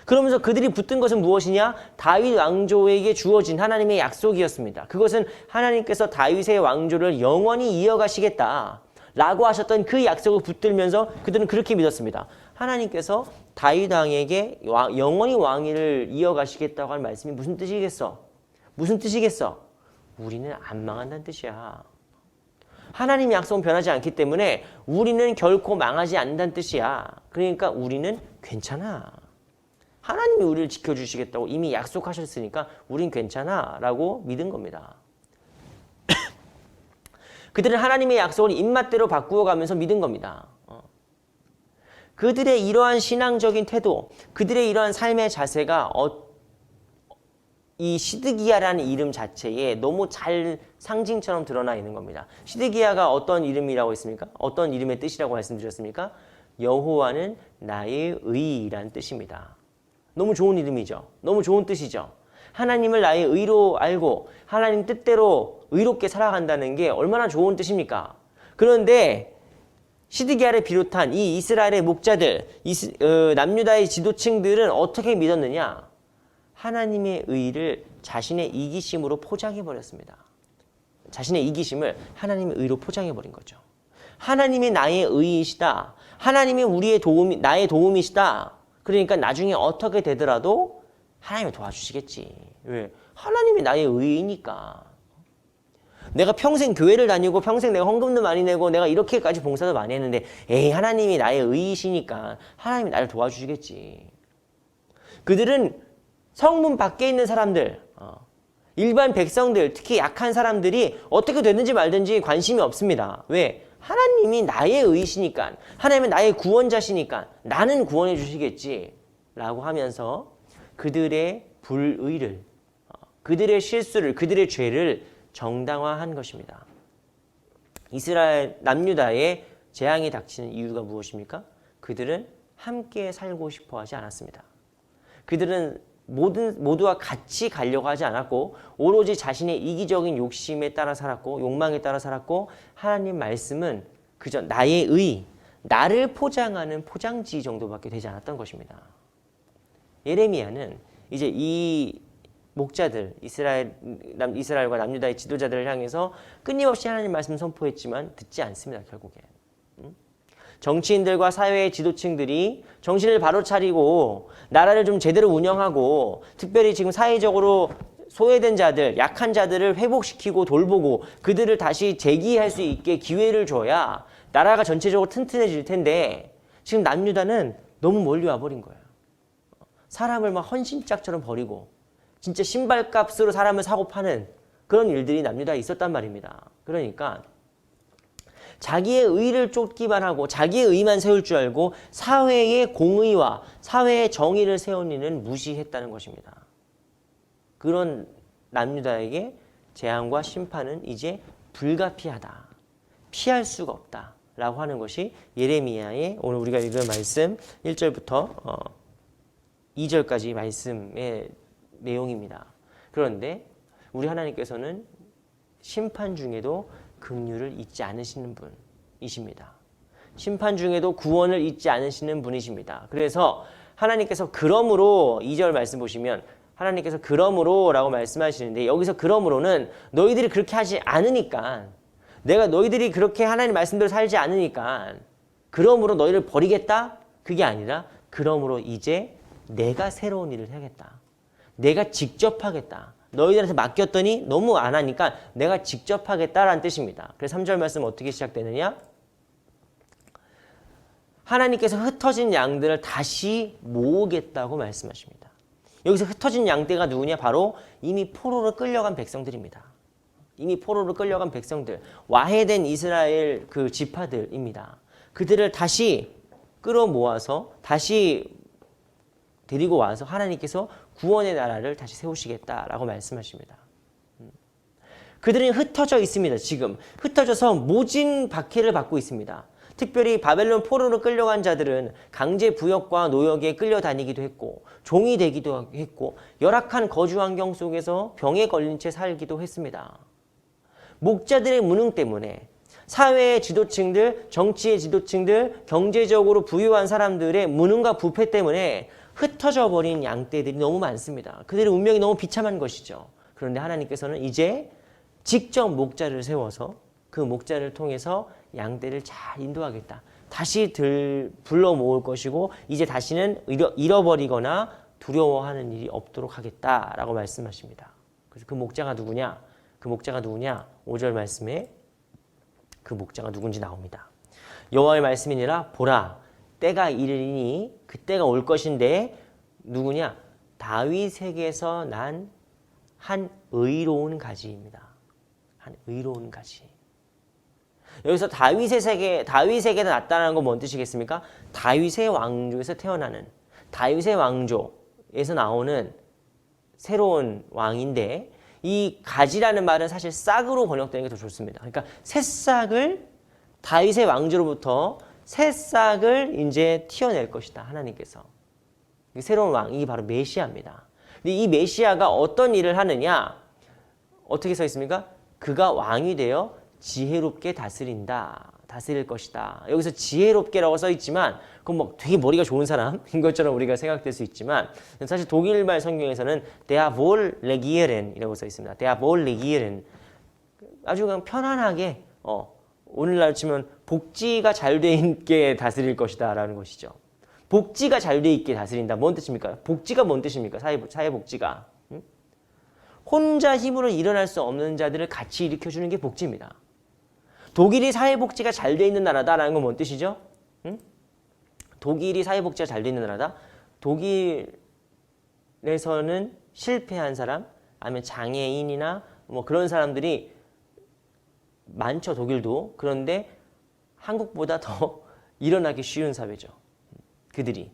그러면서 그들이 붙든 것은 무엇이냐? 다윗 왕조에게 주어진 하나님의 약속이었습니다. 그것은 하나님께서 다윗의 왕조를 영원히 이어가시겠다 라고 하셨던 그 약속을 붙들면서 그들은 그렇게 믿었습니다. 하나님께서 다윗 왕에게 영원히 왕위를 이어가시겠다고 할 말씀이 무슨 뜻이겠어? 무슨 뜻이겠어? 우리는 안 망한다는 뜻이야. 하나님의 약속은 변하지 않기 때문에 우리는 결코 망하지 않는다는 뜻이야. 그러니까 우리는 괜찮아. 하나님이 우리를 지켜주시겠다고 이미 약속하셨으니까 우린 괜찮아 라고 믿은 겁니다. 그들은 하나님의 약속을 입맛대로 바꾸어 가면서 믿은 겁니다. 그들의 이러한 신앙적인 태도, 그들의 이러한 삶의 자세가 이 시드기야라는 이름 자체에 너무 잘 상징처럼 드러나 있는 겁니다. 시드기야가 어떤 이름이라고 했습니까? 어떤 이름의 뜻이라고 말씀드렸습니까? 여호와는 나의 의라는 뜻입니다. 너무 좋은 이름이죠. 너무 좋은 뜻이죠. 하나님을 나의 의로 알고 하나님 뜻대로 의롭게 살아간다는 게 얼마나 좋은 뜻입니까? 그런데 시드기야를 비롯한 이 이스라엘의 목자들, 남유다의 지도층들은 어떻게 믿었느냐? 하나님의 의를 자신의 이기심으로 포장해버렸습니다. 자신의 이기심을 하나님의 의로 포장해버린 거죠. 하나님이 나의 의이시다. 하나님이 나의 도움이시다. 그러니까 나중에 어떻게 되더라도 하나님이 도와주시겠지. 왜? 하나님이 나의 의이니까. 내가 평생 교회를 다니고 평생 내가 헌금도 많이 내고 내가 이렇게까지 봉사도 많이 했는데 에이 하나님이 나의 의이시니까 하나님이 나를 도와주시겠지. 그들은 성문 밖에 있는 사람들, 일반 백성들, 특히 약한 사람들이 어떻게 되든지 말든지 관심이 없습니다. 왜? 하나님이 나의 의이시니까, 하나님은 나의 구원자시니까 나는 구원해 주시겠지 라고 하면서 그들의 불의를, 그들의 실수를, 그들의 죄를 정당화한 것입니다. 이스라엘 남유다에 재앙이 닥치는 이유가 무엇입니까? 그들은 함께 살고 싶어 하지 않았습니다. 그들은 모두와 같이 가려고 하지 않았고 오로지 자신의 이기적인 욕심에 따라 살았고 욕망에 따라 살았고 하나님 말씀은 그저 나의 의, 나를 포장하는 포장지 정도밖에 되지 않았던 것입니다. 예레미야는 이제 이 목자들, 이스라엘과 남유다의 지도자들을 향해서 끊임없이 하나님 말씀 선포했지만 듣지 않습니다. 결국에. 정치인들과 사회의 지도층들이 정신을 바로 차리고 나라를 좀 제대로 운영하고 특별히 지금 사회적으로 소외된 자들, 약한 자들을 회복시키고 돌보고 그들을 다시 재기할 수 있게 기회를 줘야 나라가 전체적으로 튼튼해질 텐데 지금 남유다는 너무 멀리 와버린 거예요. 사람을 막 헌신짝처럼 버리고 진짜 신발값으로 사람을 사고 파는 그런 일들이 남유다에 있었단 말입니다. 그러니까 자기의 의를 쫓기만 하고 자기의 의만 세울 줄 알고 사회의 공의와 사회의 정의를 세운 이는 무시했다는 것입니다. 그런 남유다에게 재앙과 심판은 이제 불가피하다. 피할 수가 없다. 라고 하는 것이 예레미야의 오늘 우리가 읽은 말씀 1절부터 2절까지 말씀의 내용입니다. 그런데 우리 하나님께서는 심판 중에도 긍휼을 잊지 않으시는 분이십니다. 심판 중에도 구원을 잊지 않으시는 분이십니다. 그래서 하나님께서 그러므로 2절 말씀 보시면 하나님께서 그러므로 라고 말씀하시는데 여기서 그러므로는 너희들이 그렇게 하지 않으니까 내가 너희들이 그렇게 하나님 말씀대로 살지 않으니까 그러므로 너희를 버리겠다? 그게 아니라 그러므로 이제 내가 새로운 일을 하겠다. 내가 직접 하겠다. 너희들한테 맡겼더니 너무 안 하니까 내가 직접 하겠다라는 뜻입니다. 그래서 3절 말씀 어떻게 시작되느냐? 하나님께서 흩어진 양들을 다시 모으겠다고 말씀하십니다. 여기서 흩어진 양떼가 누구냐? 바로 이미 포로로 끌려간 백성들입니다. 이미 포로로 끌려간 백성들, 와해된 이스라엘 그 지파들입니다. 그들을 다시 끌어모아서 다시 데리고 와서 하나님께서 구원의 나라를 다시 세우시겠다라고 말씀하십니다. 그들은 흩어져 있습니다. 지금 흩어져서 모진 박해를 받고 있습니다. 특별히 바벨론 포로로 끌려간 자들은 강제 부역과 노역에 끌려다니기도 했고 종이 되기도 했고 열악한 거주 환경 속에서 병에 걸린 채 살기도 했습니다. 목자들의 무능 때문에 사회의 지도층들, 정치의 지도층들, 경제적으로 부유한 사람들의 무능과 부패 때문에 흩어져 버린 양떼들이 너무 많습니다. 그들의 운명이 너무 비참한 것이죠. 그런데 하나님께서는 이제 직접 목자를 세워서 그 목자를 통해서 양떼를 잘 인도하겠다. 다시 불러 모을 것이고 이제 다시는 잃어버리거나 두려워하는 일이 없도록 하겠다라고 말씀하십니다. 그래서 그 목자가 누구냐? 그 목자가 누구냐? 5절 말씀에 그 목자가 누군지 나옵니다. 여호와의 말씀이니라 보라 때가 이르리니 그때가 올 것인데 누구냐? 다윗에게서 난 한 의로운 가지입니다. 한 의로운 가지. 여기서 다윗에게 나타나는 건 뭔 뜻이겠습니까? 다윗의 왕족에서 태어나는, 다윗의 왕족에서 나오는 새로운 왕인데, 이 가지라는 말은 사실 싹으로 번역되는 게 더 좋습니다. 그러니까 새싹을, 다윗의 왕조로부터 새싹을 이제 튀어낼 것이다, 하나님께서. 새로운 왕이 바로 메시아입니다. 근데 이 메시아가 어떤 일을 하느냐? 어떻게 써 있습니까? 그가 왕이 되어 지혜롭게 다스린다, 다스릴 것이다. 여기서 지혜롭게라고 써 있지만 그건 뭐 되게 머리가 좋은 사람인 것처럼 우리가 생각될 수 있지만 사실 독일말 성경에서는 der wohl regieren 이라고 써 있습니다. der wohl regieren. 아주 그냥 편안하게 오늘날 치면 복지가 잘 돼 있게 다스릴 것이다 라는 것이죠. 복지가 잘 돼 있게 다스린다. 뭔 뜻입니까? 복지가 뭔 뜻입니까? 사회복지가. 혼자 힘으로 일어날 수 없는 자들을 같이 일으켜주는 게 복지입니다. 독일이 사회복지가 잘 돼 있는 나라다라는 건 뭔 뜻이죠? 독일이 사회복지가 잘 돼 있는 나라다? 독일에서는 실패한 사람, 아니면 장애인이나 뭐 그런 사람들이 많죠, 독일도. 그런데 한국보다 더 일어나기 쉬운 사회죠. 그들이.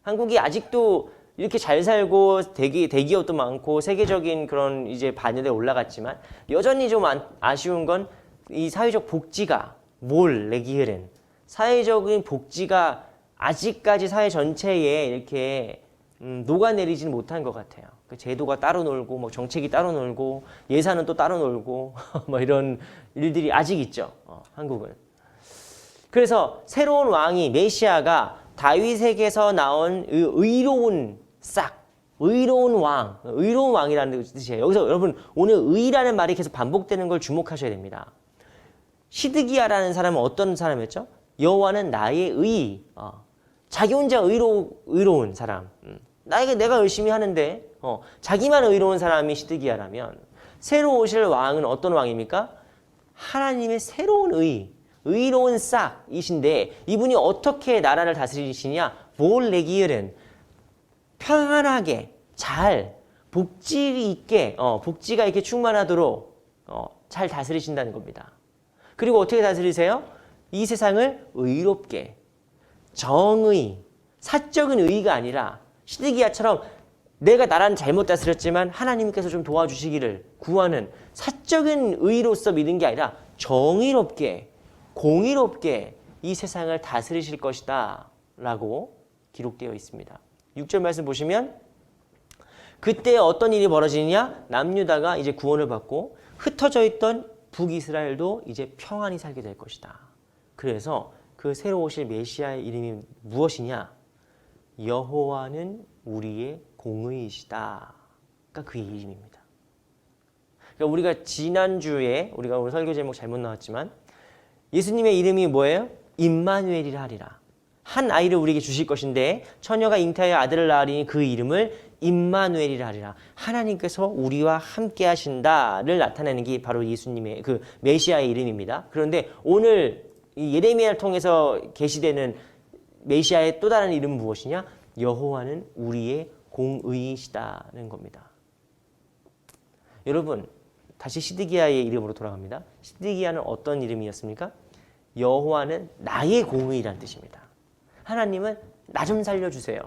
한국이 아직도 이렇게 잘 살고 대기업도 많고 세계적인 그런 이제 반열에 올라갔지만 여전히 좀 아쉬운 건 이 사회적 복지가 레기흐렌 사회적인 복지가 아직까지 사회 전체에 이렇게 녹아내리지는 못한 것 같아요. 그 제도가 따로 놀고 뭐 정책이 따로 놀고 예산은 또 따로 놀고 뭐 이런 일들이 아직 있죠. 한국은. 그래서 새로운 왕이 메시아가 다윗에게서 나온 의로운 싹, 의로운 왕, 의로운 왕이라는 뜻이에요. 여기서 여러분 오늘 의라는 말이 계속 반복되는 걸 주목하셔야 됩니다. 시드기야라는 사람은 어떤 사람이었죠? 여호와는 나의 의, 자기 혼자 의로운 사람. 내가 열심히 하는데 자기만 의로운 사람이 시드기야라면 새로 오실 왕은 어떤 왕입니까? 하나님의 새로운 의로운 싹이신데 이분이 어떻게 나라를 다스리시냐? 레기흐렌 평안하게 잘 복지 있게 복지가 이렇게 충만하도록 잘 다스리신다는 겁니다. 그리고 어떻게 다스리세요? 이 세상을 의롭게 정의 사적인 의의가 아니라 시드기야처럼 내가 나라는 잘못 다스렸지만 하나님께서 좀 도와주시기를 구하는 사적인 의의로서 믿는 게 아니라 정의롭게 공의롭게 이 세상을 다스리실 것이다 라고 기록되어 있습니다. 6절 말씀 보시면 그때 어떤 일이 벌어지느냐? 남유다가 이제 구원을 받고 흩어져 있던 북이스라엘도 이제 평안히 살게 될 것이다. 그래서 그 새로 오실 메시아의 이름이 무엇이냐? 여호와는 우리의 공의이시다. 그러니까 그의 이름입니다. 그러니까 우리가 지난주에 우리가 오늘 설교 제목 잘못 나왔지만 예수님의 이름이 뭐예요? 임마누엘이라 하리라. 한 아이를 우리에게 주실 것인데 처녀가 잉태하여 아들을 낳으리니 그 이름을 임마누엘이라 하리라. 하나님께서 우리와 함께 하신다를 나타내는 게 바로 예수님의 그 메시아의 이름입니다. 그런데 오늘 이 예레미야를 통해서 계시되는 메시아의 또 다른 이름은 무엇이냐? 여호와는 우리의 공의이시다는 겁니다. 여러분 다시 시드기야의 이름으로 돌아갑니다. 시드기야는 어떤 이름이었습니까? 여호와는 나의 공의라는 뜻입니다. 하나님은 나 좀 살려주세요.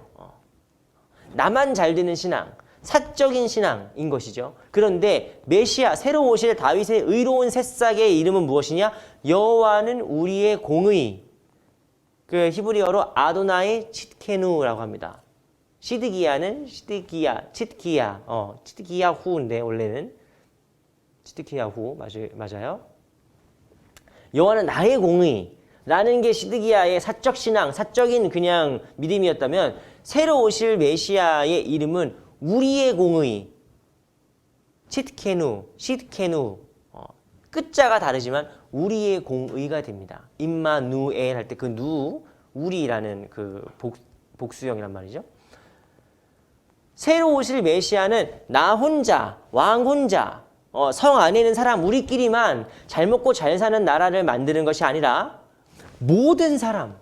나만 잘 되는 신앙, 사적인 신앙인 것이죠. 그런데 메시아, 새로 오실 다윗의 의로운 새싹의 이름은 무엇이냐? 여호와는 우리의 공의. 그 히브리어로 아도나이 칫케누라고 합니다. 시드기야는 치드기야후인데 원래는 치드기야후 맞아요. 여호와는 나의 공의라는 게 시드기야의 사적 신앙, 사적인 그냥 믿음이었다면 새로 오실 메시아의 이름은 우리의 공의, 시드케누, 끝자가 다르지만 우리의 공의가 됩니다. 임마누엘 할 때 그 우리라는 그 복수형이란 말이죠. 새로 오실 메시아는 나 혼자, 왕 혼자, 성 안에 있는 사람 우리끼리만 잘 먹고 잘 사는 나라를 만드는 것이 아니라 모든 사람,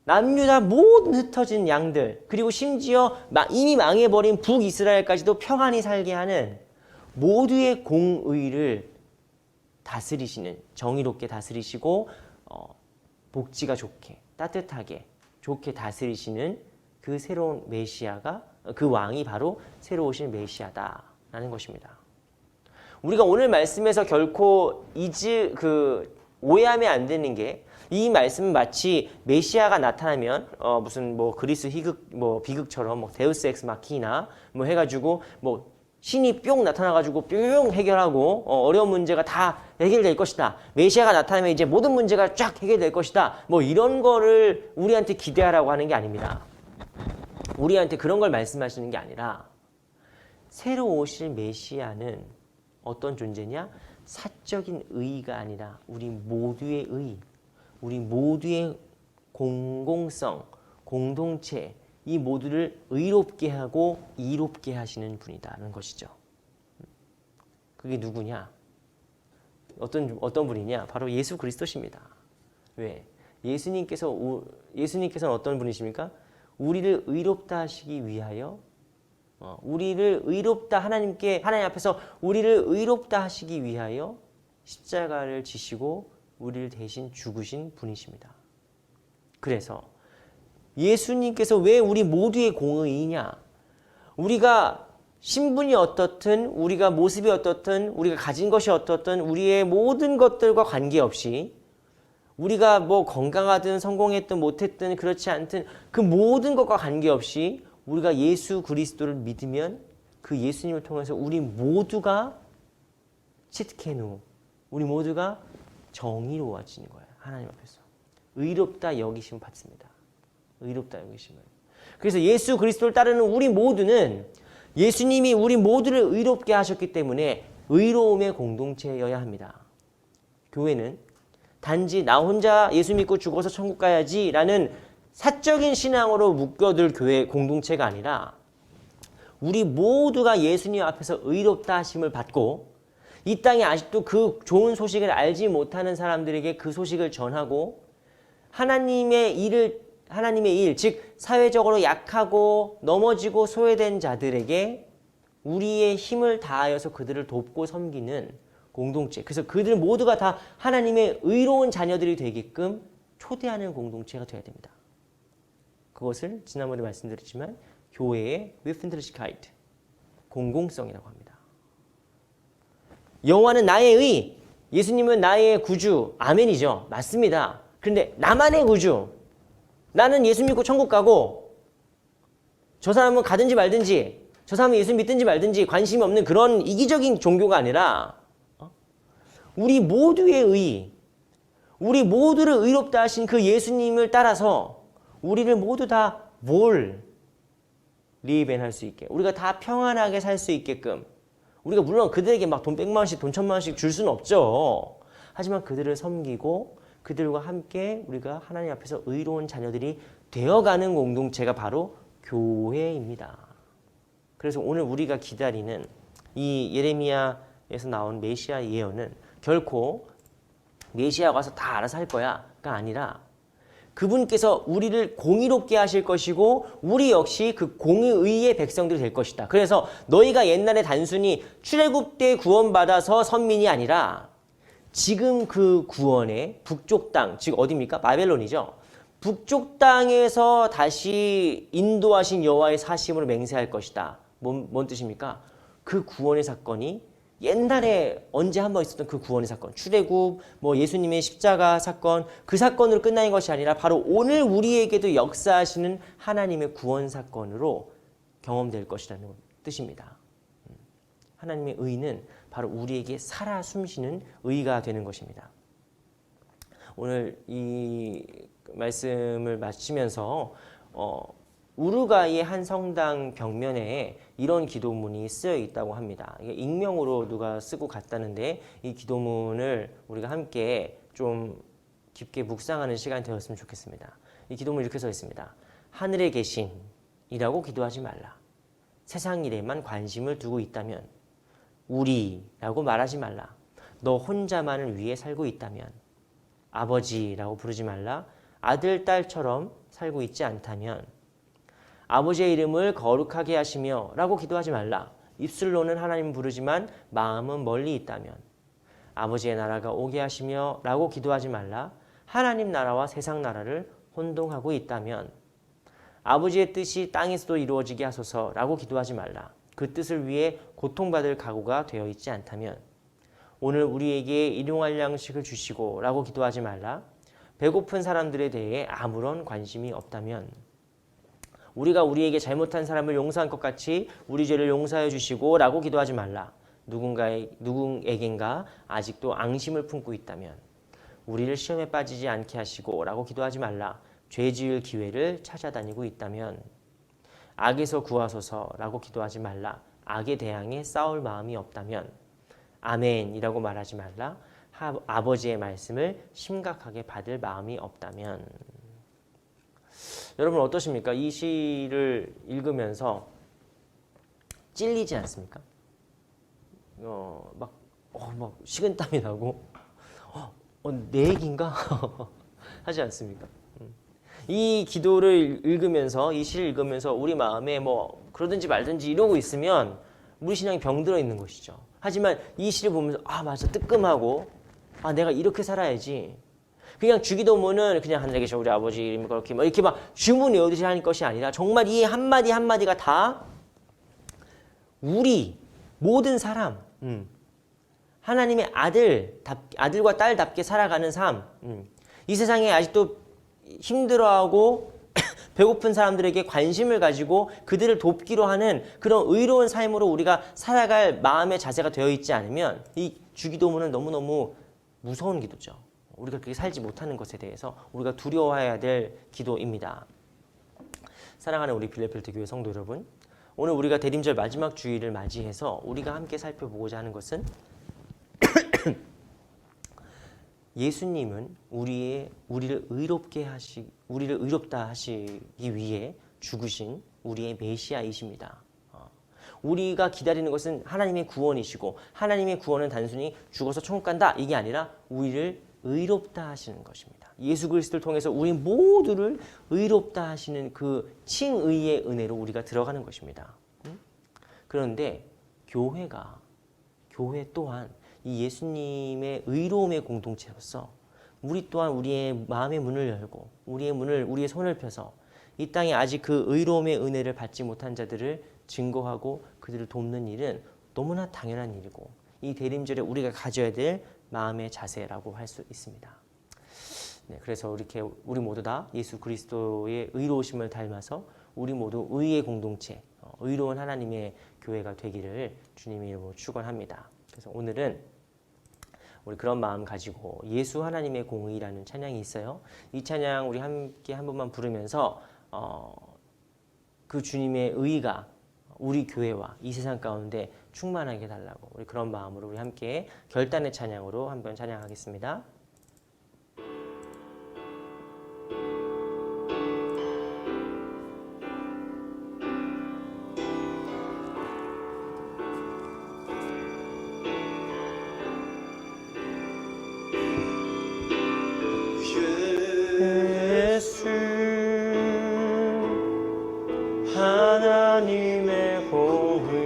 남유다 모든 흩어진 양들, 그리고 심지어 이미 망해버린 북이스라엘까지도 평안히 살게 하는 모두의 공의를 다스리시는, 정의롭게 다스리시고 복지가 좋게, 따뜻하게, 좋게 다스리시는 그 새로운 메시아가, 그 왕이 바로 새로 오신 메시아다라는 것입니다. 우리가 오늘 말씀에서 결코 오해하면 안 되는 게, 이 말씀은 마치 메시아가 나타나면 무슨 뭐 그리스 희극 비극처럼 뭐 데우스 엑스 마키나 뭐 해가지고 뭐 신이 뿅 나타나가지고 뿅 해결하고 어려운 문제가 다 해결될 것이다. 메시아가 나타나면 이제 모든 문제가 쫙 해결될 것이다. 뭐 이런 거를 우리한테 기대하라고 하는 게 아닙니다. 우리한테 그런 걸 말씀하시는 게 아니라, 새로 오실 메시아는 어떤 존재냐? 사적인 의의가 아니라 우리 모두의 의, 우리 모두의 공공성, 공동체, 이 모두를 의롭게 하고 이롭게 하시는 분이다는 것이죠. 그게 누구냐? 어떤 분이냐? 바로 예수 그리스도십니다. 왜? 예수님께서는 어떤 분이십니까? 우리를 의롭다 하시기 위하여, 우리를 의롭다, 하나님 앞에서 우리를 의롭다 하시기 위하여 십자가를 지시고 우리를 대신 죽으신 분이십니다. 그래서 예수님께서 왜 우리 모두의 공의이냐? 우리가 신분이 어떻든, 우리가 모습이 어떻든, 우리가 가진 것이 어떻든, 우리의 모든 것들과 관계없이, 우리가 뭐 건강하든 성공했든 못했든 그렇지 않든 그 모든 것과 관계없이 우리가 예수 그리스도를 믿으면 그 예수님을 통해서 우리 모두가 치트케누, 우리 모두가 정의로워지는 거예요. 하나님 앞에서. 의롭다 여기심을 받습니다. 의롭다 여기심을. 그래서 예수 그리스도를 따르는 우리 모두는 예수님이 우리 모두를 의롭게 하셨기 때문에 의로움의 공동체여야 합니다. 교회는 단지 나 혼자 예수 믿고 죽어서 천국 가야지 라는 사적인 신앙으로 묶여들 교회 공동체가 아니라, 우리 모두가 예수님 앞에서 의롭다 하심을 받고 이 땅에 아직도 그 좋은 소식을 알지 못하는 사람들에게 그 소식을 전하고, 하나님의 일, 즉 사회적으로 약하고 넘어지고 소외된 자들에게 우리의 힘을 다하여서 그들을 돕고 섬기는 공동체, 그래서 그들 모두가 다 하나님의 의로운 자녀들이 되게끔 초대하는 공동체가 되어야 됩니다. 그것을 지난번에 말씀드렸지만 교회의 위픈드리시카이트, 공공성이라고 합니다. 여호와는 나의 의, 예수님은 나의 구주, 아멘이죠. 맞습니다. 그런데 나만의 구주, 나는 예수 믿고 천국 가고 저 사람은 가든지 말든지, 저 사람은 예수 믿든지 말든지 관심이 없는 그런 이기적인 종교가 아니라, 우리 모두의 의, 우리 모두를 의롭다 하신 그 예수님을 따라서 우리를 모두 다 리벤할 수 있게, 우리가 다 평안하게 살 수 있게끔, 우리가 물론 그들에게 막 돈 100만 원씩, 돈 1000만 원씩 줄 수는 없죠. 하지만 그들을 섬기고 그들과 함께 우리가 하나님 앞에서 의로운 자녀들이 되어가는 공동체가 바로 교회입니다. 그래서 오늘 우리가 기다리는 이 예레미야에서 나온 메시아 예언은 결코 메시아가 와서 다 알아서 할 거야가 아니라, 그분께서 우리를 공의롭게 하실 것이고 우리 역시 그 공의의 백성들이 될 것이다. 그래서 너희가 옛날에 단순히 출애굽 때 구원받아서 선민이 아니라 지금 그 구원의 북쪽 땅, 즉 어디입니까? 바벨론이죠. 북쪽 땅에서 다시 인도하신 여호와의 사심으로 맹세할 것이다. 뭔 뜻입니까? 그 구원의 사건이 옛날에 언제 한번 있었던 그 구원의 사건, 출애굽, 예수님의 십자가 사건, 그 사건으로 끝나는 것이 아니라 바로 오늘 우리에게도 역사하시는 하나님의 구원 사건으로 경험될 것이라는 뜻입니다. 하나님의 의는 바로 우리에게 살아 숨쉬는 의가 되는 것입니다. 오늘 이 말씀을 마치면서 우루과이의 한 성당 벽면에 이런 기도문이 쓰여 있다고 합니다. 이게 익명으로 누가 쓰고 갔다는데, 이 기도문을 우리가 함께 좀 깊게 묵상하는 시간이 되었으면 좋겠습니다. 이 기도문 이렇게 써 있습니다. 하늘에 계신 이라고 기도하지 말라. 세상 일에만 관심을 두고 있다면 우리라고 말하지 말라. 너 혼자만을 위해 살고 있다면 아버지라고 부르지 말라. 아들, 딸처럼 살고 있지 않다면, 아버지의 이름을 거룩하게 하시며 라고 기도하지 말라. 입술로는 하나님 부르지만 마음은 멀리 있다면, 아버지의 나라가 오게 하시며 라고 기도하지 말라. 하나님 나라와 세상 나라를 혼동하고 있다면, 아버지의 뜻이 땅에서도 이루어지게 하소서 라고 기도하지 말라. 그 뜻을 위해 고통받을 각오가 되어 있지 않다면, 오늘 우리에게 일용할 양식을 주시고 라고 기도하지 말라. 배고픈 사람들에 대해 아무런 관심이 없다면, 우리가 우리에게 잘못한 사람을 용서한 것 같이 우리 죄를 용서해 주시고 라고 기도하지 말라. 누구에겐가 아직도 앙심을 품고 있다면, 우리를 시험에 빠지지 않게 하시고 라고 기도하지 말라. 죄 지을 기회를 찾아다니고 있다면, 악에서 구하소서 라고 기도하지 말라. 악에 대항해 싸울 마음이 없다면, 아멘이라고 말하지 말라. 아버지의 말씀을 심각하게 받을 마음이 없다면. 여러분 어떠십니까? 이 시를 읽으면서 찔리지 않습니까? 막 식은땀이 나고 내 얘기인가? 하지 않습니까? 이 기도를 읽으면서, 이 시를 읽으면서 우리 마음에 뭐 그러든지 말든지 이러고 있으면 우리 신앙이 병들어 있는 것이죠. 하지만 이 시를 보면서 맞아, 뜨끔하고 내가 이렇게 살아야지. 그냥 주기도문은 그냥 하늘에 계신 우리 아버지 이름이 그렇게 이렇게 막 주문 외우듯이 하는 것이 아니라, 정말 이 한마디 한마디가 다 우리 모든 사람, 하나님의 아들과 딸답게 살아가는 삶, 이 세상에 아직도 힘들어하고 배고픈 사람들에게 관심을 가지고 그들을 돕기로 하는 그런 의로운 삶으로 우리가 살아갈 마음의 자세가 되어 있지 않으면, 이 주기도문은 너무너무 무서운 기도죠. 우리가 그렇게 살지 못하는 것에 대해서 우리가 두려워해야 될 기도입니다. 사랑하는 우리 빌레필드 교회 성도 여러분, 오늘 우리가 대림절 마지막 주일을 맞이해서 우리가 함께 살펴보고자 하는 것은 예수님은 우리를 의롭다 하시기 위해 죽으신 우리의 메시아이십니다. 우리가 기다리는 것은 하나님의 구원이시고, 하나님의 구원은 단순히 죽어서 천국 간다 이게 아니라 우리를 의롭다 하시는 것입니다. 예수 그리스도를 통해서 우리 모두를 의롭다 하시는 그 칭의의 은혜로 우리가 들어가는 것입니다. 그런데 교회 또한 이 예수님의 의로움의 공동체로서 우리 또한 우리의 마음의 문을 열고 우리의 손을 펴서 이 땅에 아직 그 의로움의 은혜를 받지 못한 자들을 증거하고 그들을 돕는 일은 너무나 당연한 일이고, 이 대림절에 우리가 가져야 될 마음의 자세라고 할 수 있습니다. 네, 그래서 이렇게 우리 모두 다 예수 그리스도의 의로우심을 닮아서 우리 모두 의의 공동체, 의로운 하나님의 교회가 되기를 주님의 이름으로 축원합니다. 그래서 오늘은 우리 그런 마음 가지고 예수 하나님의 공의라는 찬양이 있어요. 이 찬양 우리 함께 한 번만 부르면서 그 주님의 의가 우리 교회와 이 세상 가운데 충만하게 해달라고, 우리 그런 마음으로 우리 함께 결단의 찬양으로 한번 찬양하겠습니다. 예수 하나님의 공의,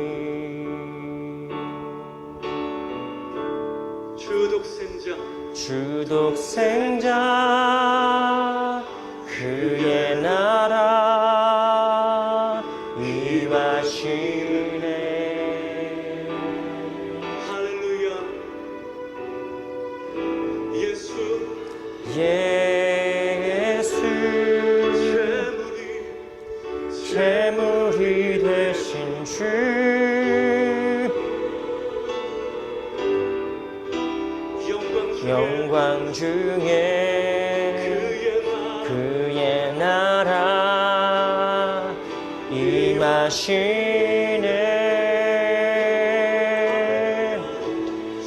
주독생자 그의 나라 임하시네. 할렐루야. 예수 재물이 되신 주, 영광 중에 그의 나라 임하시네.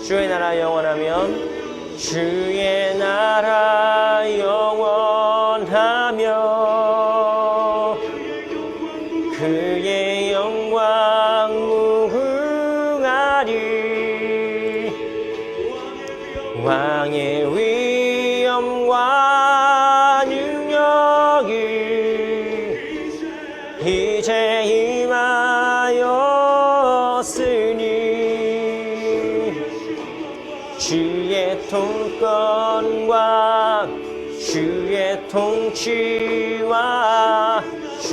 주의 나라 영원하면, 주의 나라 영원하며 그의 영광 무궁하리. 왕의 위엄과 능력 이제 임하였으니 주의 통권과 주의 통치